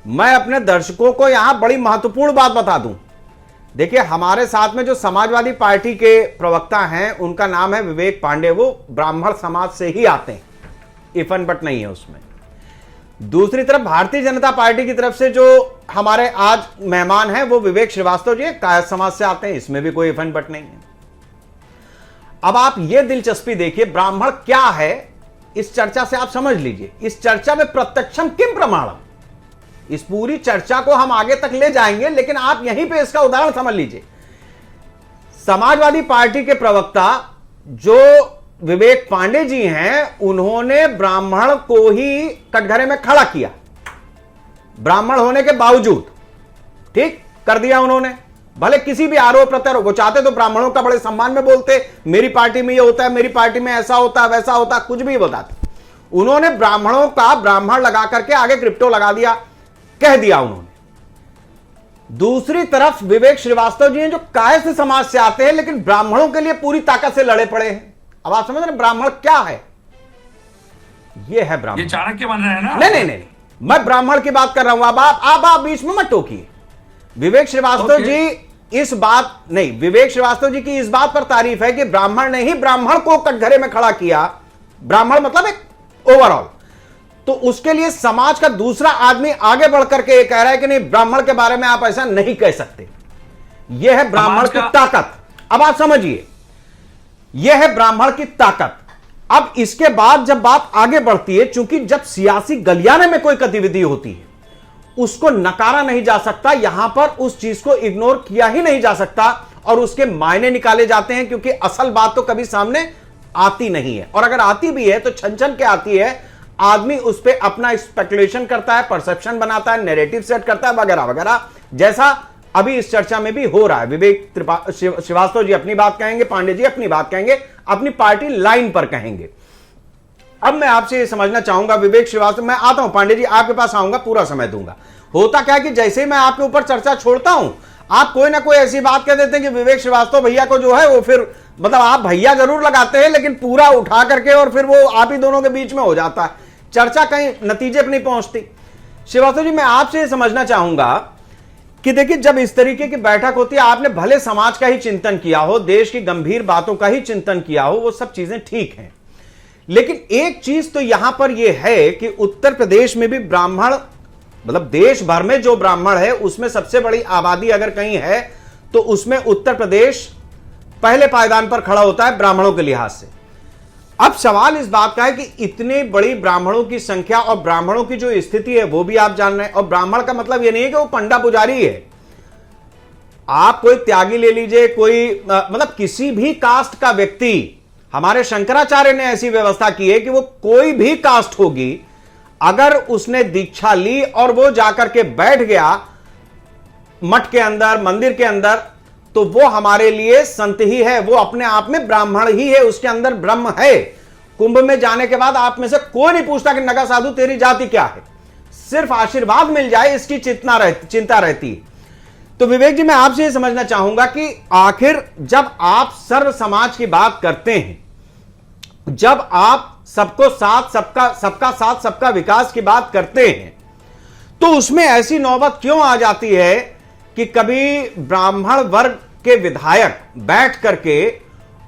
मैं अपने दर्शकों को यहां बड़ी महत्वपूर्ण बात बता दूं। देखिए, हमारे साथ में जो समाजवादी पार्टी के प्रवक्ता हैं, उनका नाम है विवेक पांडे, वो ब्राह्मण समाज से ही आते हैं, इफन बट नहीं है उसमें। दूसरी तरफ भारतीय जनता पार्टी की तरफ से जो हमारे आज मेहमान हैं, वो विवेक श्रीवास्तव जी कायस्थ समाज से आते हैं, इसमें भी कोई इफन बट नहीं है। अब आप ये दिलचस्पी देखिए, ब्राह्मण क्या है इस चर्चा से आप समझ लीजिए। इस चर्चा में प्रत्यक्षम किम प्रमाणम, इस पूरी चर्चा को हम आगे तक ले जाएंगे, लेकिन आप यहीं पे इसका उदाहरण समझ लीजिए। समाजवादी पार्टी के प्रवक्ता जो विवेक पांडे जी हैं, उन्होंने ब्राह्मण को ही कटघरे में खड़ा किया, ब्राह्मण होने के बावजूद। ठीक कर दिया उन्होंने, भले किसी भी आरोप प्रत्यारोप, वो चाहते तो ब्राह्मणों का बड़े सम्मान में बोलते, मेरी पार्टी में ये होता है, मेरी पार्टी में ऐसा होता है, वैसा होता है, कुछ भी बताते। उन्होंने ब्राह्मणों का ब्राह्मण लगा करके आगे क्रिप्टो लगा दिया, कह दिया उन्होंने। दूसरी तरफ विवेक श्रीवास्तव जी हैं जो कायस्थ समाज से आते हैं, लेकिन ब्राह्मणों के लिए पूरी ताकत से लड़े पड़े हैं। अब आप समझ रहे हैं ब्राह्मण क्या है? ये है ब्राह्मण। ये चाणक्य बन रहे हैं ना? नहीं, मैं ब्राह्मण की बात कर रहा हूं। अब आप बीच में मत टोकिए। विवेक श्रीवास्तव जी इस बात नहीं, विवेक श्रीवास्तव जी की इस बात पर तारीफ है कि ब्राह्मण ने ही ब्राह्मण को कटघरे में खड़ा किया। ब्राह्मण मतलब एक ओवरऑल, तो उसके लिए समाज का दूसरा आदमी आगे बढ़ करके कह रहा है कि नहीं, ब्राह्मण के बारे में आप ऐसा नहीं कह सकते। यह है ब्राह्मण की ताकत। अब आप समझिए, यह है ब्राह्मण की ताकत। अब इसके बाद जब बात आगे बढ़ती है, चूंकि जब सियासी गलियारे में कोई गतिविधि होती है, उसको नकारा नहीं जा सकता, यहां पर उस चीज को इग्नोर किया ही नहीं जा सकता और उसके मायने निकाले जाते हैं, क्योंकि असल बात तो कभी सामने आती नहीं है, और अगर आती भी है तो छन छन के आती है। आदमी उस पर अपना स्पेकुलेशन करता है, परसेप्शन बनाता है, नैरेटिव सेट करता है, वगैरह वगैरह, जैसा अभी इस चर्चा में भी हो रहा है। विवेक श्रीवास्तव जी अपनी बात कहेंगे, पांडे जी अपनी बात कहेंगे, अपनी पार्टी लाइन पर कहेंगे। अब मैं आपसे ये समझना चाहूंगा, विवेक श्रीवास्तव, मैं आता हूं पांडे जी, आपके पास आऊंगा, पूरा समय दूंगा। होता क्या है कि जैसे ही मैं आपके ऊपर चर्चा छोड़ता हूं, आप कोई ना कोई ऐसी बात कह देते हैं कि विवेक श्रीवास्तव भैया को जो है वो फिर, मतलब आप भैया जरूर लगाते हैं, लेकिन पूरा उठा करके और फिर वो आप ही दोनों के बीच में हो जाता है, चर्चा कहीं नतीजे पर नहीं पहुंचती। श्रीवास्तव जी, मैं आपसे ये समझना चाहूंगा कि देखिए, जब इस तरीके की बैठक होती है, आपने भले समाज का ही चिंतन किया हो, देश की गंभीर बातों का ही चिंतन किया हो, वो सब चीजें ठीक हैं, लेकिन एक चीज तो यहां पर यह है कि उत्तर प्रदेश में भी ब्राह्मण, मतलब देश भर में जो ब्राह्मण है उसमें सबसे बड़ी आबादी अगर कहीं है तो उसमें उत्तर प्रदेश पहले पायदान पर खड़ा होता है ब्राह्मणों के लिहाज से। अब सवाल इस बात का है कि इतनी बड़ी ब्राह्मणों की संख्या और ब्राह्मणों की जो स्थिति है वो भी आप जान रहे हैं, और ब्राह्मण का मतलब ये नहीं है कि वो पंडा पुजारी है। आप कोई त्यागी ले लीजिए, कोई मतलब किसी भी कास्ट का व्यक्ति, हमारे शंकराचार्य ने ऐसी व्यवस्था की है कि वो कोई भी कास्ट होगी, अगर उसने दीक्षा ली और वो जाकर के बैठ गया मठ के अंदर, मंदिर के अंदर, तो वो हमारे लिए संत ही है, वो अपने आप में ब्राह्मण ही है, उसके अंदर ब्रह्म है। कुंभ में जाने के बाद आप में से कोई नहीं पूछता कि नगा साधु तेरी जाति क्या है, सिर्फ आशीर्वाद मिल जाए इसकी चिंता रहती है। तो विवेक जी, मैं आपसे यह समझना चाहूंगा कि आखिर जब आप सर्व समाज की बात करते हैं, जब आप सबको साथ सबका साथ सबका विकास की बात करते हैं, तो उसमें ऐसी नौबत क्यों आ जाती है कि कभी ब्राह्मण वर्ग के विधायक बैठ करके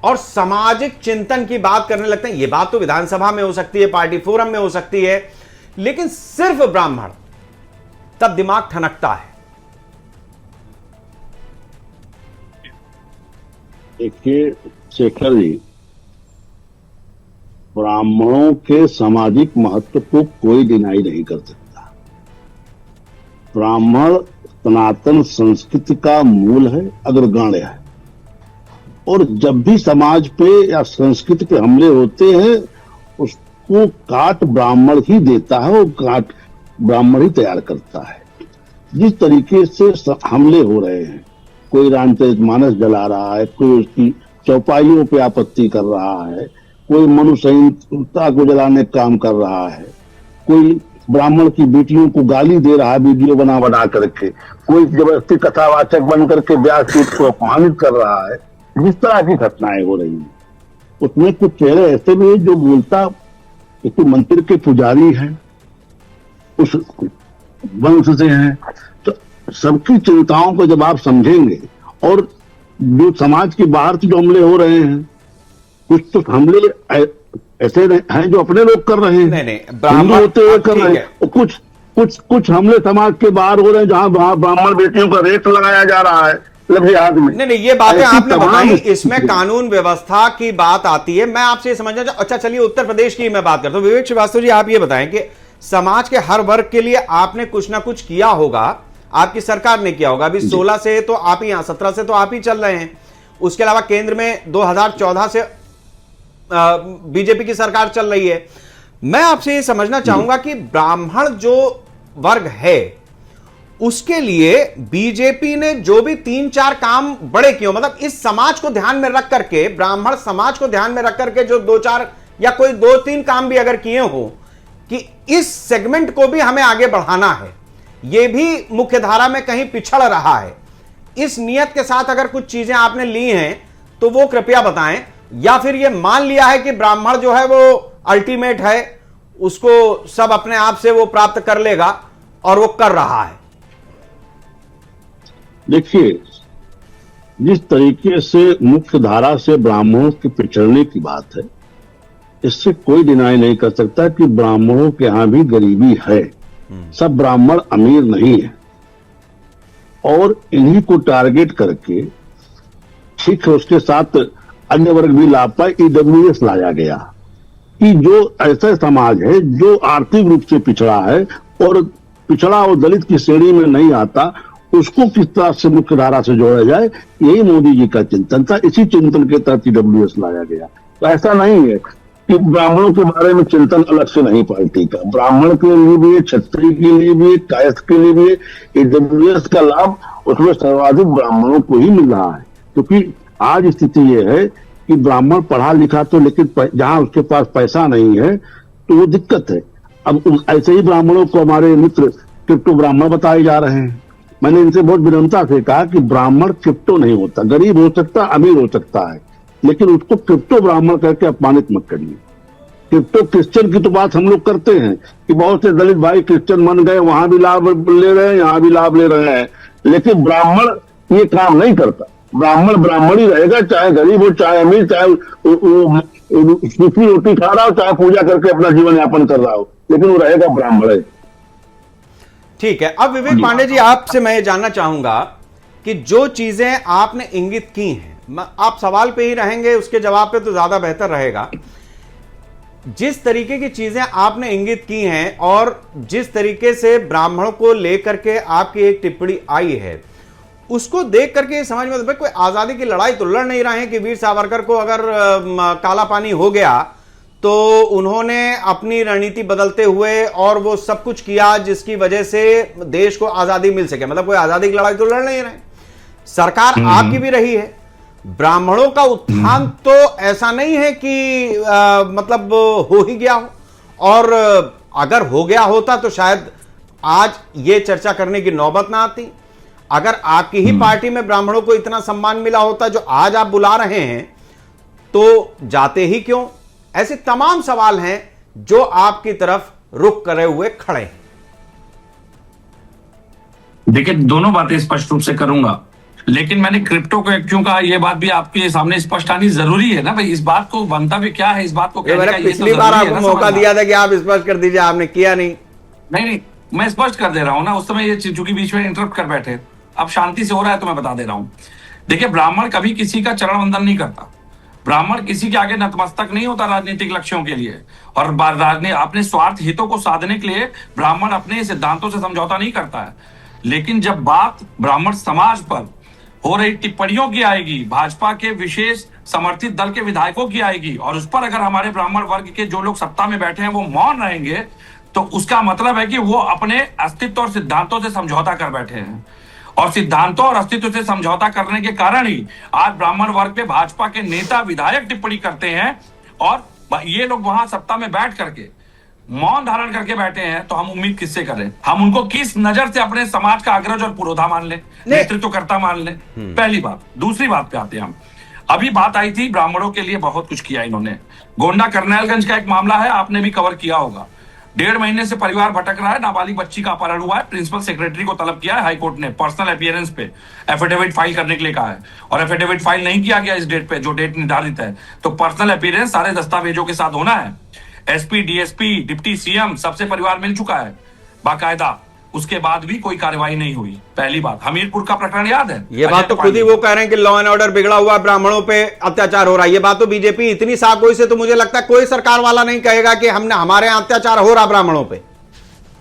और सामाजिक चिंतन की बात करने लगते हैं? यह बात तो विधानसभा में हो सकती है, पार्टी फोरम में हो सकती है, लेकिन सिर्फ ब्राह्मण, तब दिमाग ठनकता है। देखिए शेखर जी, ब्राह्मणों के सामाजिक महत्व को कोई डिनाई नहीं कर सकता। ब्राह्मण सनातन संस्कृति का मूल है, अग्रगण्य है, और जब भी समाज पे या संस्कृति पे हमले होते हैं उसको काट ब्राह्मण ही देता है, वो काट ब्राह्मण ही तैयार करता है। जिस तरीके से हमले हो रहे हैं, कोई रामचरितमानस जला रहा है, कोई उसकी चौपाइयों पे आपत्ति कर रहा है, कोई मनुष्य संहिता को जलाने का काम कर रहा है, कोई ब्राह्मण की बेटियों को गाली दे रहा है वीडियो बना बना करके, कोई जबरदस्ती कथावाचक बन करके व्यासपीठ को अपमानित कर रहा है। जिस तरह की घटनाएं हो रही हैं उसमें कुछ चेहरे ऐसे भी हैं जो बोलता एक मंदिर के पुजारी हैं, उस वंश से हैं, तो सबकी चिंताओं को जब आप समझेंगे, और जो समाज के बाहर से जो हमले हो रहे हैं, कुछ तो हमले ऐसे हैं जो अपने लोग कर रहे हैं, नहीं, हिंदू होते हुए कर रहे हैं, कुछ हमले समाज के बाहर हो रहे हैं जहां ब्राह्मण बेटियों का रेट लगाया जा रहा है लगे हाथ में। नहीं, ये बातें आपने बताई, इसमें कानून व्यवस्था की बात आती है। मैं आपसे समझना चाहता, अच्छा चलिए उत्तर प्रदेश की मैं बात करता हूं। विवेक श्रीवास्तव जी, आप ये बताएं कि समाज के हर वर्ग के लिए आपने कुछ ना कुछ किया होगा, आपकी सरकार ने किया होगा। अभी 16 से तो आप ही, 17 से तो आप ही चल रहे हैं, उसके अलावा केंद्र में 2014 से बीजेपी की सरकार चल रही है। मैं आपसे ये समझना चाहूंगा कि ब्राह्मण जो वर्ग है उसके लिए बीजेपी ने जो भी 3-4 काम बड़े किए, मतलब इस समाज को ध्यान में रख करके, ब्राह्मण समाज को ध्यान में रख करके जो 2-4 या कोई 2-3 काम भी अगर किए हो कि इस सेगमेंट को भी हमें आगे बढ़ाना है, यह भी मुख्य धारा में कहीं पिछड़ रहा है, इस नियत के साथ अगर कुछ चीजें आपने ली हैं तो वो कृपया बताएं, या फिर ये मान लिया है कि ब्राह्मण जो है वो अल्टीमेट है, उसको सब अपने आप से वो प्राप्त कर लेगा और वो कर रहा है? देखिए, जिस तरीके से मुख्य धारा से ब्राह्मणों के पिछड़ने की बात है, इससे कोई डिनाई नहीं कर सकता कि ब्राह्मणों के यहां भी गरीबी है। सब ब्राह्मण अमीर नहीं है, और इन्हीं को टारगेट करके, ठीक है, उसके साथ अन्य वर्ग भी लाभ पाए, ईडब्ल्यूएस लाया गया कि जो ऐसा समाज है जो आर्थिक रूप से पिछड़ा है और पिछड़ा और दलित की श्रेणी में नहीं आता, उसको किस तरह से मुख्य धारा से जोड़ा जाए, यही मोदी जी का चिंतन था। इसी चिंतन के तहत ईडब्ल्यूएस लाया गया। तो ऐसा नहीं है कि ब्राह्मणों के बारे में चिंतन अलग से नहीं पार्टी का, ब्राह्मण के लिए भी है, क्षत्रिय के लिए भी है, कायस्थ के लिए भी है। ईडब्ल्यूएस का लाभ उसमें सर्वाधिक ब्राह्मणों को ही मिल रहा है, क्योंकि आज स्थिति यह है कि ब्राह्मण पढ़ा लिखा तो, लेकिन जहां उसके पास पैसा नहीं है तो वो दिक्कत है। अब ऐसे ही ब्राह्मणों को हमारे मित्र क्रिप्टो ब्राह्मण बताए जा रहे हैं। मैंने इनसे बहुत विनम्रता से कहा कि ब्राह्मण क्रिप्टो नहीं होता, गरीब हो सकता, अमीर हो सकता है, लेकिन उसको क्रिप्टो ब्राह्मण करके अपमानित मत करिए। क्रिप्टो क्रिश्चियन की तो बात हम लोग करते हैं कि बहुत से दलित भाई क्रिश्चियन बन गए, वहां भी लाभ ले रहे हैं, यहाँ भी लाभ ले रहे हैं, लेकिन ब्राह्मण ये काम नहीं करता। ब्राह्मण ब्राह्मण ही रहेगा, चाहे गरीब हो, चाहे अमीर, चाहे सूखी रोटी खा रहा हो, चाहे पूजा करके अपना जीवन यापन कर रहा हो, लेकिन वो रहेगा ब्राह्मण है। ठीक है। अब विवेक पांडे जी, आपसे मैं ये जानना चाहूंगा कि जो चीजें आपने इंगित की हैं, आप सवाल पे ही रहेंगे, उसके जवाब पे तो ज्यादा बेहतर रहेगा। जिस तरीके की चीजें आपने इंगित की हैं और जिस तरीके से ब्राह्मणों को लेकर के आपकी एक टिप्पणी आई है, उसको देख करके समझ में कोई आजादी की लड़ाई तो लड़ नहीं रहे हैं कि वीर सावरकर को अगर काला पानी हो गया तो उन्होंने अपनी रणनीति बदलते हुए और वो सब कुछ किया जिसकी वजह से देश को आजादी मिल सके। मतलब कोई आजादी की लड़ाई तो लड़ नहीं रहे। सरकार आपकी भी रही है, ब्राह्मणों का उत्थान तो ऐसा नहीं है कि मतलब हो ही गया हो, और अगर हो गया होता तो शायद आज ये चर्चा करने की नौबत ना आती। अगर आपकी ही पार्टी में ब्राह्मणों को इतना सम्मान मिला होता जो आज आप बुला रहे हैं, तो जाते ही क्यों? ऐसे तमाम सवाल हैं जो आपकी तरफ रुख करे हुए खड़े हैं। देखिए, दोनों बातें स्पष्ट रूप से करूंगा, लेकिन मैंने क्रिप्टो को क्यों कहा, यह बात भी आपके सामने स्पष्ट आनी जरूरी है ना भाई। इस बात को बनता भी क्या है, इस बात को कहने का, ये तो पिछली बार आपको मौका दिया था कि आप स्पष्ट कर दीजिए, आपने किया नहीं। नहीं, मैं स्पष्ट कर दे रहा हूं ना। उस समय ये चूंकि बीच में इंटरप्ट कर बैठे, अब शांति से हो रहा है तो मैं बता दे रहा हूं। देखिए, ब्राह्मण कभी किसी का चरण वंदन नहीं करता, ब्राह्मण किसी के आगे नतमस्तक नहीं होता राजनीतिक लक्ष्यों के लिए, और अपने स्वार्थ हितों को साधने के लिए ब्राह्मण अपने सिद्धांतों से समझौता नहीं करता है। लेकिन जब बात ब्राह्मण समाज पर हो रही टिप्पणियों की आएगी, भाजपा के विशेष समर्थित दल के विधायकों की आएगी, और उस पर अगर हमारे ब्राह्मण वर्ग के जो लोग सत्ता में बैठे हैं वो मौन रहेंगे, तो उसका मतलब है कि वो अपने अस्तित्व और सिद्धांतों से समझौता कर बैठे हैं। और सिद्धांतों और अस्तित्व से समझौता करने के कारण ही आज ब्राह्मण वर्ग पे भाजपा के नेता विधायक टिप्पणी करते हैं, और ये लोग वहां सत्ता में बैठ करके मौन धारण करके बैठे हैं। तो हम उम्मीद किससे करें? हम उनको किस नजर से अपने समाज का अग्रज और पुरोधा मान लें, नेतृत्वकर्ता मान लें? पहली बात। दूसरी बात पे आते हैं हम। अभी बात आई थी ब्राह्मणों के लिए बहुत कुछ किया इन्होंने। गोंडा करनैलगंज का एक मामला है, आपने भी कवर किया होगा। 1.5 महीने से परिवार भटक रहा है, नाबालिग बच्ची का अपहरण हुआ है, प्रिंसिपल सेक्रेटरी को तलब किया है हाईकोर्ट ने, पर्सनल अपीयरेंस पे एफिडेविट फाइल करने के लिए कहा है, और एफिडेविट फाइल नहीं किया गया इस डेट पे जो डेट निर्धारित है। तो पर्सनल अपीयरेंस सारे दस्तावेजों के साथ होना है। एसपी, डीएसपी, डिप्टी सीएम सबसे परिवार मिल चुका है बाकायदा, उसके बाद भी कोई कार्रवाई नहीं हुई। पहली बात। हमीरपुर का प्रकरण याद है? ये बात तो खुद ही वो कह रहे हैं कि लॉ एंड ऑर्डर बिगड़ा हुआ, ब्राह्मणों पे अत्याचार हो रहा है। ये बात तो बीजेपी इतनी साकोई से, तो मुझे लगता है कोई सरकार वाला नहीं कहेगा कि हमने हमारे यहाँ अत्याचार हो रहा ब्राह्मणों पे।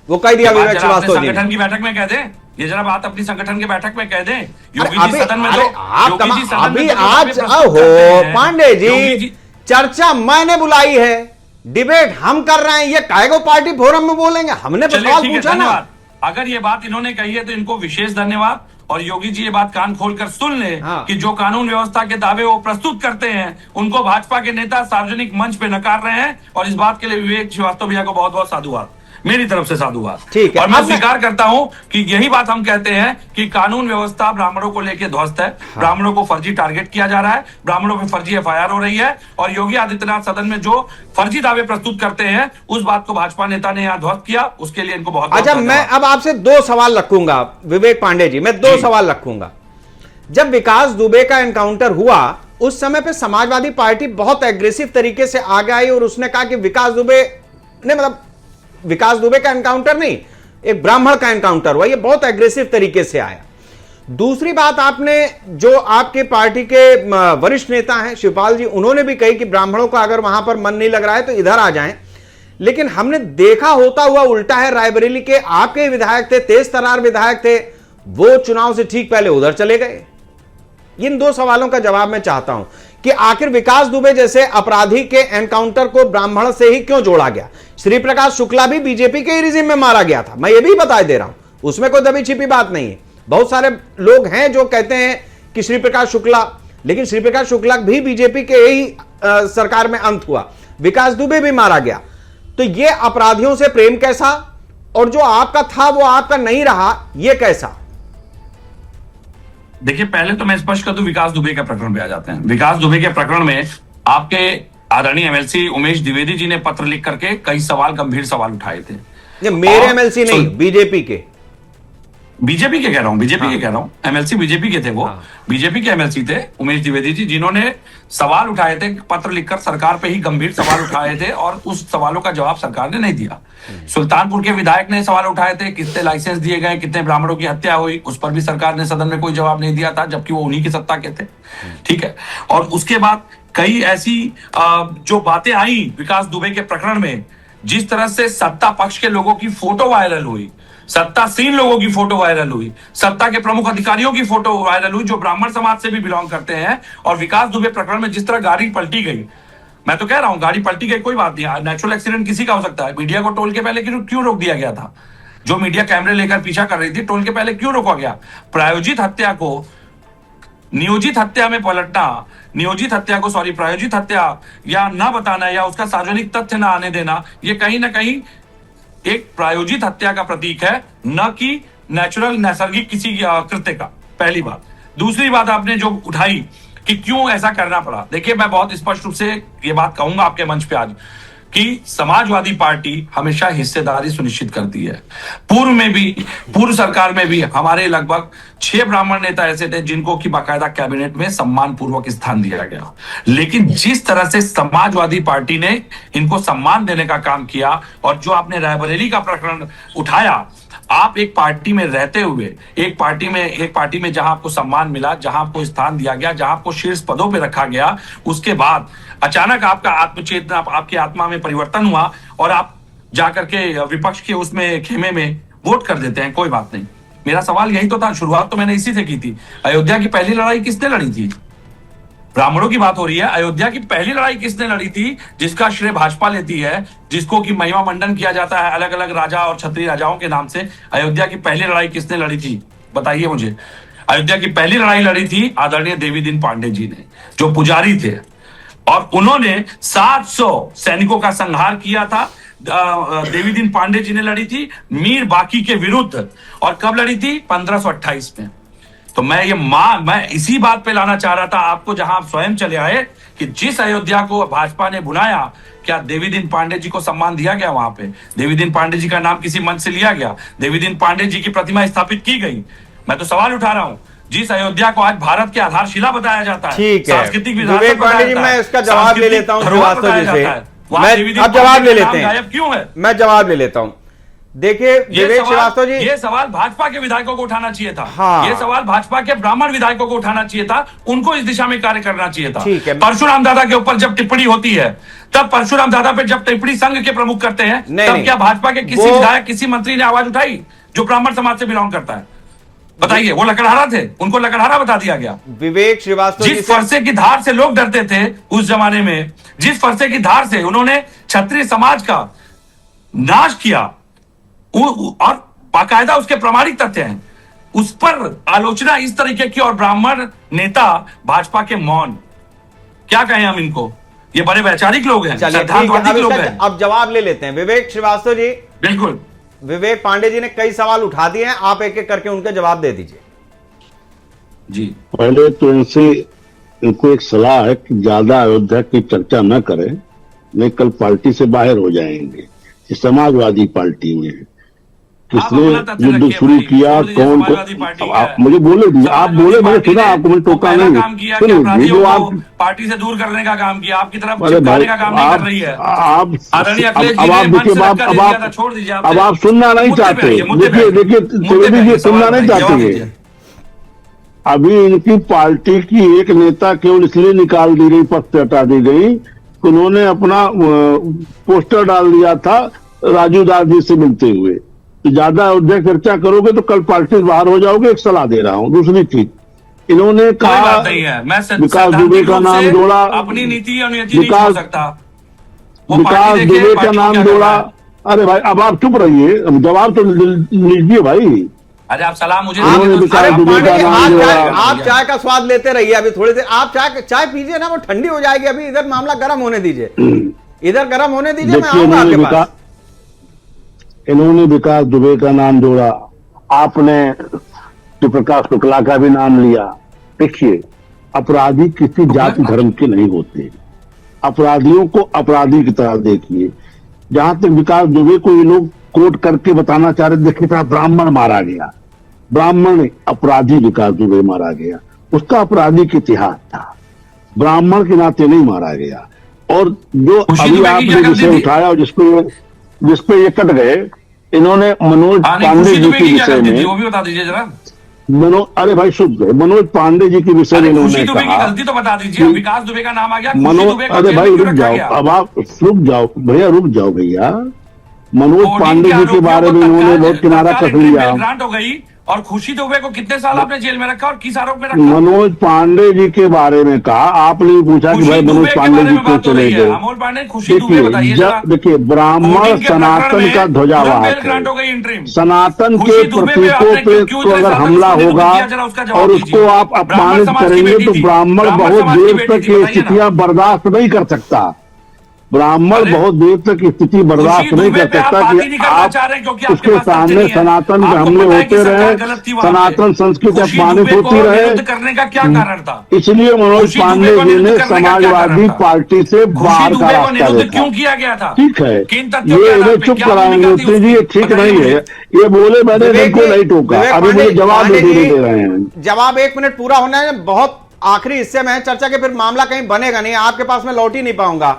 वो कह दिया विवेक श्रीवास्तव जी। संगठन की बैठक में कह दें, ये जरा बात अपनी संगठन की बैठक में कह दें। योगी जी सदन में तो अभी आज हो पांडे जी, चर्चा मैंने बुलाई है, डिबेट हम कर रहे हैं, ये काहेगो पार्टी फोरम में बोलेंगे? हमने सवाल पूछा ना। अगर ये बात इन्होंने कही है तो इनको विशेष धन्यवाद, और योगी जी ये बात कान खोलकर सुन ले कि जो कानून व्यवस्था के दावे वो प्रस्तुत करते हैं उनको भाजपा के नेता सार्वजनिक मंच पे नकार रहे हैं, और इस बात के लिए विवेक श्रीवास्तव भैया को बहुत बहुत साधुवाद, मेरी तरफ से साधुवाद। ठीक है, और मैं स्वीकार करता हूं कि यही बात हम कहते हैं कि कानून व्यवस्था ब्राह्मणों को लेकर ध्वस्त है। ब्राह्मणों को फर्जी टारगेट किया जा रहा है, ब्राह्मणों पे फर्जी एफआईआर हो रही है, और योगी आदित्यनाथ सदन में जो फर्जी दावे प्रस्तुत करते हैं उस बात को भाजपा नेता ने यहाँ ध्वस्त किया, उसके लिए इनको बहुत। अच्छा, मैं अब आपसे 2 सवाल रखूंगा विवेक पांडे जी, मैं 2 सवाल रखूंगा। जब विकास दुबे का एनकाउंटर हुआ उस समय पे समाजवादी पार्टी बहुत एग्रेसिव तरीके से आगे आई, और उसने कहा कि विकास दुबे ने, मतलब विकास दुबे का एनकाउंटर नहीं, एक ब्राह्मण का एनकाउंटर हुआ, ये बहुत एग्रेसिव तरीके से आया। दूसरी बात, आपने जो आपके पार्टी के वरिष्ठ नेता हैं शिवपाल जी, उन्होंने भी कही कि ब्राह्मणों का अगर वहां पर मन नहीं लग रहा है तो इधर आ जाएं। लेकिन हमने देखा होता हुआ उल्टा है, रायबरेली के आपके विधायक थे, तेज तर्रार विधायक थे, वो चुनाव से ठीक पहले उधर चले गए। इन 2 सवालों का जवाब मैं चाहता हूं कि आखिर विकास दुबे जैसे अपराधी के एनकाउंटर को ब्राह्मण से ही क्यों जोड़ा गया? श्री प्रकाश शुक्ला भी बीजेपी के रिजिम में मारा गया था, मैं ये भी बता दे रहा हूं, उसमें कोई दबी छिपी बात नहीं है। बहुत सारे लोग हैं जो कहते हैं कि श्री प्रकाश शुक्ला, लेकिन श्री प्रकाश शुक्ला भी बीजेपी के ही सरकार में अंत हुआ, विकास दुबे भी मारा गया। तो ये अपराधियों से प्रेम कैसा, और जो आपका था वो आपका नहीं रहा, ये कैसा? देखिए, पहले तो मैं स्पष्ट कर दूं, विकास दुबे के प्रकरण पे आ जाते हैं। विकास दुबे के प्रकरण में आपके आदरणीय एमएलसी उमेश द्विवेदी जी ने पत्र लिख करके कई सवाल, गंभीर सवाल उठाए थे। ये मेरे एमएलसी नहीं, बीजेपी के कह रहा हूं, बीजेपी के कह रहा हूं, एमएलसी बीजेपी के थे वो। बीजेपी के एमएलसी थे उमेश द्विवेदी जी, जिन्होंने सवाल उठाए थे, पत्र लिखकर सरकार पे ही गंभीर सवाल उठाए थे, और उस सवालों का जवाब सरकार ने नहीं दिया। सुल्तानपुर के विधायक ने सवाल उठाए थे, कितने लाइसेंस दिए गए, कितने ब्राह्मणों की हत्या हुई, उस पर भी सरकार ने सदन में कोई जवाब नहीं दिया था, जबकि वो उन्हीं की सत्ता के थे। ठीक है, और उसके बाद कई ऐसी जो बातें आई विकास दुबे के प्रकरण में, जिस तरह से सत्ता पक्ष के लोगों की फोटो वायरल हुई, सत्तासीन लोगों की फोटो वायरल हुई, सत्ता के प्रमुख अधिकारियों की फोटो वायरल हुई जो ब्राह्मण समाज से भी बिलोंग करते हैं, और विकास दुबे प्रकरण में जिस तरह गाड़ी पलटी गई, मैं तो कह रहा हूं गाड़ी पलटी गई, कोई बात नहीं, नेचुरल एक्सीडेंट किसी का हो सकता है। मीडिया को टोल के पहले क्यों रोक दिया गया था? जो मीडिया कैमरे लेकर पीछा कर रही थी, टोल के पहले क्यों रोका गया? प्रायोजित हत्या को नियोजित हत्या में पलटना, प्रायोजित हत्या या ना बताना, या उसका सार्वजनिक तथ्य ना आने देना, ये कहीं ना कहीं एक प्रायोजित हत्या का प्रतीक है, न कि नेचुरल नैसर्गिक किसी कृत्य का। पहली बात। दूसरी बात आपने जो उठाई कि क्यों ऐसा करना पड़ा, देखिए मैं बहुत स्पष्ट रूप से ये बात कहूंगा आपके मंच पे आज कि समाजवादी पार्टी हमेशा हिस्सेदारी सुनिश्चित करती है। पूर्व सरकार में भी हमारे लगभग 6 ब्राह्मण नेता ऐसे थे जिनको की बाकायदा कैबिनेट में सम्मान पूर्वक स्थान दिया गया। लेकिन जिस तरह से समाजवादी पार्टी ने इनको सम्मान देने का काम किया, और जो आपने रायबरेली का प्रकरण उठाया, आप एक पार्टी में रहते हुए एक पार्टी में जहां आपको सम्मान मिला, जहां आपको स्थान दिया गया, जहां आपको शीर्ष पदों पे रखा गया, उसके बाद अचानक आपका आत्मचेतना, आपकी आत्मा में परिवर्तन हुआ और आप जाकर के विपक्ष के उसमें खेमे में वोट कर देते हैं। कोई बात नहीं, मेरा सवाल यही तो था, शुरुआत तो मैंने इसी से की थी। अयोध्या की पहली लड़ाई किसने लड़ी थी? ब्राह्मणों की बात हो रही है। अयोध्या की पहली लड़ाई किसने लड़ी थी, जिसका श्रेय भाजपा लेती है, जिसको की महिमा मंडन किया जाता है अलग अलग राजा और क्षत्रिय राजाओं के नाम से? अयोध्या की पहली लड़ाई किसने लड़ी थी, बताइए मुझे। अयोध्या की पहली लड़ाई लड़ी थी आदरणीय देवी दीन पांडे जी ने, जो पुजारी थे, और उन्होंने 700 सैनिकों का संहार किया था। देवी दीन पांडे जी ने लड़ी थी मीर बाकी के विरुद्ध, और कब लड़ी थी? 1528 में। तो मैं इसी बात पे लाना चाह रहा था आपको, जहां आप स्वयं चले आए कि जिस अयोध्या को भाजपा ने बुनाया, क्या देवी दीन पांडे जी को सम्मान दिया गया? वहां पे देवी दीन पांडे जी का नाम किसी मंच से लिया गया? देवी दीन पांडे जी की प्रतिमा स्थापित की गई? मैं तो सवाल उठा रहा हूं, जिस अयोध्या को आज भारत की आधारशिला बताया जाता है, ठीक है सांस्कृतिक विवेक पांडे जी, मैं इसका जवाब ले लेता हूं श्रीवास्तव जी से। अब जवाब ले लेते हैं, क्यों है? मैं जवाब ले लेता हूं। देखिए विवेक श्रीवास्तव जी, ये सवाल भाजपा के विधायकों को उठाना चाहिए था। हाँ। ये सवाल भाजपा के ब्राह्मण विधायकों को उठाना चाहिए था, उनको इस दिशा में कार्य करना चाहिए था। ठीक है। परशुराम दादा के ऊपर जब टिप्पणी होती है, तब परशुराम दादा पे जब टिप्पणी संघ के प्रमुख करते हैं, तब क्या भाजपा के किसी विधायक, किसी मंत्री ने आवाज उठाई जो ब्राह्मण समाज से बिलोंग करता है? बताइए, वो लकड़हारा थे, उनको लकड़हारा बता दिया गया। विवेक श्रीवास्तव, जिस फरसे की धार से लोग डरते थे उस जमाने में, जिस फरसे की धार से उन्होंने क्षत्रिय समाज का नाश किया, और बाकायदा उसके प्रमाणिक तथ्य हैं, उस पर आलोचना इस तरीके की, और ब्राह्मण नेता भाजपा के मौन, क्या कहें हम इनको? ये बड़े वैचारिक लोग हैं, सिद्धांतवादी लोग हैं। अब जवाब ले लेते हैं विवेक श्रीवास्तव जी। बिल्कुल। विवेक पांडे जी ने कई सवाल उठा दिए हैं, आप एक एक करके उनके जवाब दे दीजिए। जी, पहले तो इनको एक सलाह है कि ज्यादा अयोध्या की चर्चा न करें, नहीं कल पार्टी से बाहर हो जाएंगे। ये समाजवादी पार्टी में किसने युद्ध शुरू किया, कौन को, आप मुझे बोले दीजिए, आप बोले, मैंने सुना आपको, मैंने टोका नहीं। सुनिए, जो आप पार्टी से दूर करने का काम किया, आपकी तरफ अरे भाई, का काम नहीं कर रही है। अब आप देखिए, छोड़ दीजिए, अब आप सुनना नहीं चाहते। देखिए सुनना नहीं चाहते। अभी इनकी पार्टी की एक नेता केवल इसलिए निकाल दी गई, पद से हटा दी गई, उन्होंने अपना पोस्टर डाल दिया था राजू दास जी से मिलते हुए। तो ज्यादा अयोध्या चर्चा करोगे तो कल पार्टी से बाहर हो जाओगे, एक सलाह दे रहा हूँ। दूसरी चीज, इन्होंने कहा विकास दुबे का नाम जोड़ा, अपनी नीति और नीति नहीं हो सकता, विकास दुबे का नाम जोड़ा। अरे भाई, अब आप चुप रहिए, जवाब तो लीजिए भाई। अरे आप सलाह मुझे आप चाय का स्वाद लेते रहिए, अभी थोड़ी देर आप चाय पीजिए ना, वो ठंडी हो जाएगी। अभी इधर मामला गर्म होने दीजिए, इधर गर्म होने दीजिए, मैं आऊंगा आपके पास। इन्होंने विकास दुबे का नाम जोड़ा, आपने प्रकाश शुक्ला का भी नाम लिया। देखिए, अपराधी किसी जाति धर्म के नहीं होते, अपराधियों को अपराधी की तरह देखिए। जहां तक विकास दुबे को ये लोग कोट करके बताना चाह रहे, देखिए था ब्राह्मण मारा गया, ब्राह्मण अपराधी विकास दुबे मारा गया, उसका आपराधिक इतिहास था, ब्राह्मण के नाते नहीं मारा गया। और जो अभी आपने विषय उठाया और जिसपे ये कट गए, इन्होंने मनोज पांडे जी के विषय में, वो भी बता दीजिए जरा। अरे भाई सुन गए, मनोज पांडे जी के विषय में इन्होंने कहा, गलती तो बता दीजिए, विकास दुबे का नाम आ गया, मनोज, अरे भाई रुक जाओ, अब आप रुक जाओ भैया, रुक जाओ भैया। मनोज पांडे जी के बारे में इन्होंने बहुत किनारा कस लिया। ग्रांट हो गई, और खुशी दुबे को कितने साल आपने जेल में रखा और किस आरोप में रखा? मनोज पांडे जी के बारे में कहा, आपने पूछा कि भाई मनोज पांडे जी क्यों चले गए। देखिए, ब्राह्मण सनातन का ध्वजावाहक है, सनातन के प्रतीकों पे तो अगर हमला होगा और उसको आप अपमानित करेंगे तो ब्राह्मण बहुत देर तक ये स्थितियां बर्दाश्त नहीं कर सकता। ब्राह्मण बहुत देर तक स्थिति बर्दाश्त नहीं कर सकता कि आप उसके सामने सनातन पे हमले होते रहे, सनातन संस्कृति अपमानित होती रहे। करने का क्या कारण था? इसलिए मनोज पांडे जी ने समाजवादी पार्टी से बाहर का रास्ता देखा। क्यों किया गया था? ठीक है, ये इन्हें चुप कराएंगे जी, ये ठीक नहीं है। ये बोले मैंने इनको नहीं टोका, अभी मुझे जवाब दे रहे हैं। जवाब 1 मिनट पूरा होना है, बहुत आखिरी हिस्से में चर्चा के, फिर मामला कहीं बनेगा नहीं, आपके पास मैं लौट ही नहीं पाऊंगा।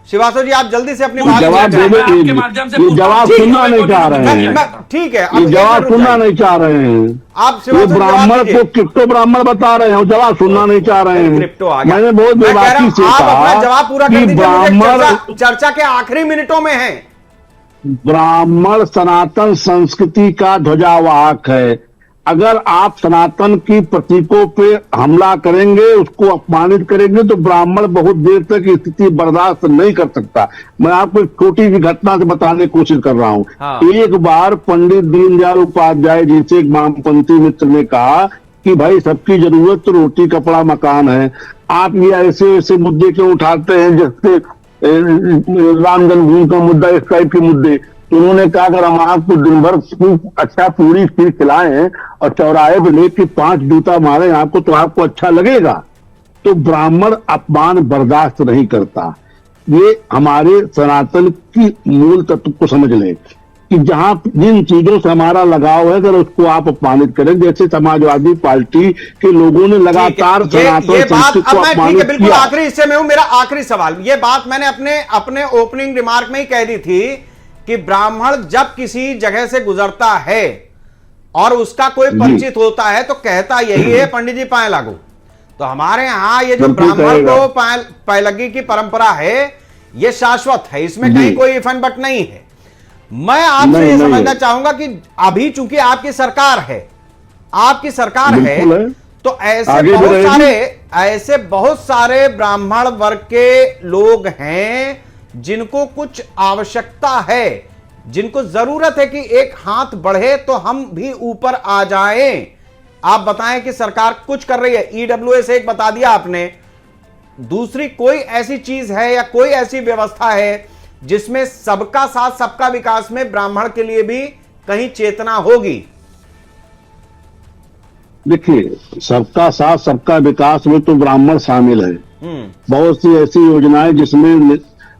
श्रीवास्तव जी आप जल्दी से अपनी बात जवाब आपके माध्यम से जवाब सुनना नहीं चाह रहे हैं। ठीक है, ये जवाब सुनना नहीं चाह रहे हैं। आप ये ब्राह्मण को क्रिप्टो ब्राह्मण बता रहे हैं, जवाब सुनना नहीं चाह रहे हैं। क्रिप्टो आ गया। मैंने बहुत बेबाकी से आप अपना कहा जवाब पूरा कर कि दीजिए, ब्राह्मण चर्चा के आखिरी मिनटों में है। ब्राह्मण सनातन संस्कृति का ध्वजावाहक है। अगर आप सनातन की प्रतीकों पे हमला करेंगे, उसको अपमानित करेंगे, तो ब्राह्मण बहुत देर तक स्थिति बर्दाश्त नहीं कर सकता। मैं आपको एक छोटी सी घटना से बताने की कोशिश कर रहा हूँ। हाँ। एक बार पंडित दीनदयाल उपाध्याय जी से एक वामपंथी मित्र ने कहा कि भाई सबकी जरूरत तो रोटी कपड़ा मकान है, आप ये ऐसे ऐसे मुद्दे क्यों उठाते हैं जैसे राम जन्मभूमि का मुद्दा, इस टाइप के मुद्दे। तो उन्होंने कहा अगर हम आपको दिन भर अच्छा पूरी खीर खिलाएं और चौराहे पे लेके 5 जूता मारे आपको, तो आपको अच्छा लगेगा? तो ब्राह्मण अपमान बर्दाश्त नहीं करता। ये हमारे सनातन की मूल तत्व को समझ लें कि जहां जिन चीजों से हमारा लगाव है, अगर उसको आप अपमानित करें, जैसे समाजवादी पार्टी के लोगों ने लगातार सनातन संस्कृति को अपमानित किया। बिल्कुल आखिरी हिस्से में हूं, मेरा आखिरी सवाल, ये बात मैंने अपने ओपनिंग रिमार्क में ही कह दी थी कि ब्राह्मण जब किसी जगह से गुजरता है और उसका कोई परिचित होता है तो कहता यही है पंडित जी पाए लागू। तो हमारे यहां ये जो ब्राह्मण को पाए लगी की परंपरा है, ये शाश्वत है, इसमें कहीं कोई इफ एंड बट नहीं है। मैं आपसे ये समझना चाहूंगा कि अभी चूंकि आपकी सरकार है, तो ऐसे बहुत सारे ब्राह्मण वर्ग के लोग हैं जिनको कुछ आवश्यकता है, जिनको जरूरत है कि एक हाथ बढ़े तो हम भी ऊपर आ जाएं। आप बताएं कि सरकार कुछ कर रही है। ईडब्ल्यूएस एक बता दिया आपने, दूसरी कोई ऐसी चीज है या कोई ऐसी व्यवस्था है जिसमें सबका साथ सबका विकास में ब्राह्मण के लिए भी कहीं चेतना होगी? देखिए, सबका साथ सबका विकास में तो ब्राह्मण शामिल है। बहुत सी ऐसी योजनाएं जिसमें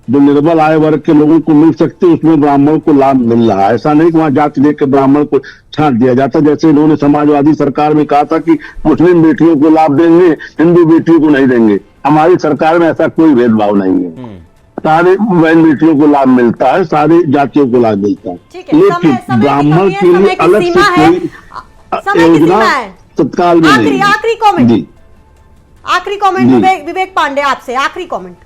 जो निर्बल आय वर्ग के लोगों को मिल सकती है, उसमें ब्राह्मण को लाभ मिल रहा है। ऐसा नहीं कि वहां जाति देख के ब्राह्मण को छांट दिया जाता। जैसे इन्होंने समाजवादी सरकार में कहा था कि मुस्लिम बेटियों को लाभ देंगे, हिंदू बेटियों को नहीं देंगे। हमारी सरकार में ऐसा कोई भेदभाव नहीं है, सारे बहन बेटियों को लाभ मिलता है, सारी जातियों को लाभ मिलता है। लेकिन ब्राह्मण के लिए अलग से कोई योजना तत्काल में नहीं। आखिरी कमेंट विवेक पांडे आपसे, आखिरी कमेंट।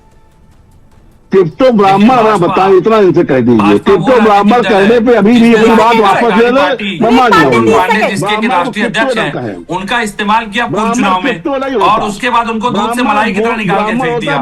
क्रिप्टो ब्राह्मण ना बताएं, इतना इनसे कह दीजिए। क्रिप्टो ब्राह्मण कहने पे अभी भी अपनी बात वापस ले लो, मैं मान पांडे जिसके राष्ट्रीय अध्यक्ष हैं, उनका इस्तेमाल किया पूर्व चुनाव में और उसके बाद उनको दूध से मलाई की तरह निकाल के फेंक दिया।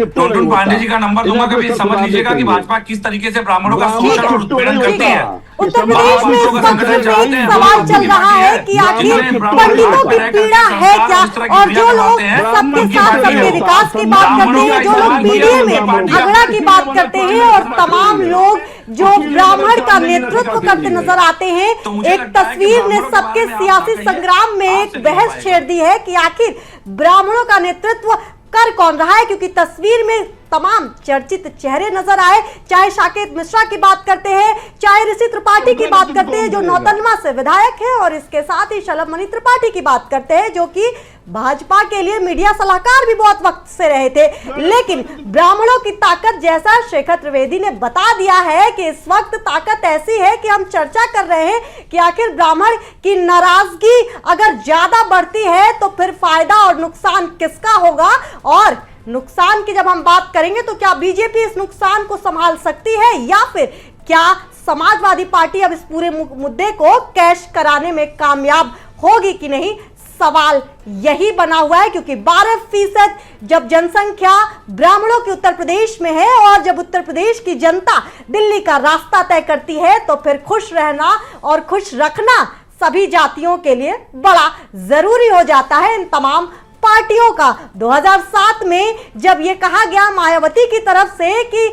टोटन पांडे जी का नंबर दूंगा, कभी समझ लीजिएगा कि भाजपा किस तरीके से ब्राह्मणों का शोषण और उत्पीड़न करती है। उत्तर प्रदेश में इस वक्त एक सवाल चल रहा है कि आखिर पंडितों की पीड़ा है क्या, और जो लोग सबके साथ सबके विकास की बात करते हैं, जो लोग मीडिया में झगड़ा की बात करते हैं, और तमाम लोग जो ब्राह्मण का नेतृत्व करते नजर आते हैं, एक तस्वीर ने सबके सियासी संग्राम में एक बहस छेड़ दी है कि आखिर ब्राह्मणों का नेतृत्व कर कौन रहा है। क्योंकि तस्वीर में तमाम चर्चित चेहरे नजर आए, चाहे साकेत मिश्रा की बात करते हैं, चाहे ऋषि त्रिपाठी की बात करते हैं जो नौतनवा से विधायक है, और इसके साथ ही शलभ मणि त्रिपाठी की बात करते हैं जो कि भाजपा के लिए मीडिया सलाहकार भी बहुत वक्त से रहे थे। लेकिन ब्राह्मणों की ताकत, जैसा शेखर त्रिवेदी ने बता दिया है कि इस वक्त ताकत ऐसी है कि हम चर्चा कर रहे हैं कि आखिर ब्राह्मण की नाराजगी अगर ज्यादा बढ़ती है तो फिर फायदा और नुकसान किसका होगा। और नुकसान की जब हम बात करेंगे तो क्या बीजेपी इस नुकसान को संभाल सकती है, या फिर क्या समाजवादी पार्टी अब इस पूरे मुद्दे को कैश कराने में कामयाब होगी कि नहीं, सवाल यही बना हुआ है। क्योंकि 12% जब जनसंख्या ब्राह्मणों की उत्तर प्रदेश में है, और जब उत्तर प्रदेश की जनता दिल्ली का रास्ता तय करती है, तो फिर खुश रहना और खुश रखना सभी जातियों के लिए बड़ा जरूरी हो जाता है इन तमाम पार्टियों का। 2007 में जब ये कहा गया मायावती की तरफ से कि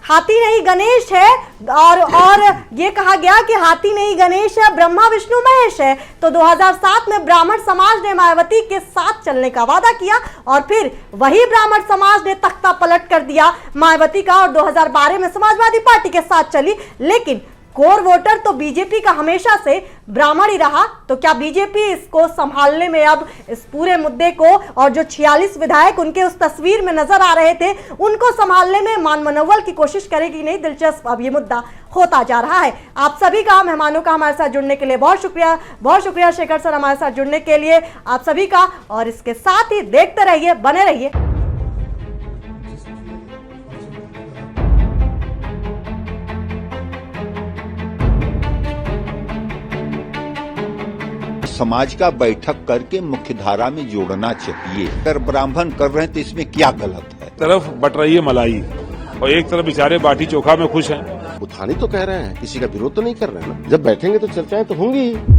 हाथी नहीं गणेश है और ये कहा गया कि हाथी नहीं गणेश है, ब्रह्मा विष्णु महेश है, तो 2007 में ब्राह्मण समाज ने मायावती के साथ चलने का वादा किया और फिर वही ब्राह्मण समाज ने तख्ता पलट कर दिया मायावती का और 2012 में समाजवादी पार्टी के साथ चली। लेकिन कोर वोटर तो बीजेपी का हमेशा से ब्राह्मण ही रहा, तो क्या बीजेपी इसको संभालने में अब इस पूरे मुद्दे को और जो 46 विधायक उनके उस तस्वीर में नजर आ रहे थे उनको संभालने में मान मनोवल की कोशिश करेगी? नहीं, दिलचस्प अब ये मुद्दा होता जा रहा है। आप सभी का, मेहमानों का हमारे साथ जुड़ने के लिए बहुत शुक्रिया शेखर सर, हमारे साथ जुड़ने के लिए आप सभी का। और इसके साथ ही देखते रहिए, बने रहिए। समाज का बैठक करके मुख्य धारा में जोड़ना चाहिए। अगर ब्राह्मण कर रहे हैं तो इसमें क्या गलत है? तरफ बट रही है मलाई और एक तरफ बेचारे बाटी चोखा में खुश हैं। बुधानी तो कह रहे हैं, किसी का विरोध तो नहीं कर रहे हैं ना। जब बैठेंगे तो चर्चाएं तो होंगी ही।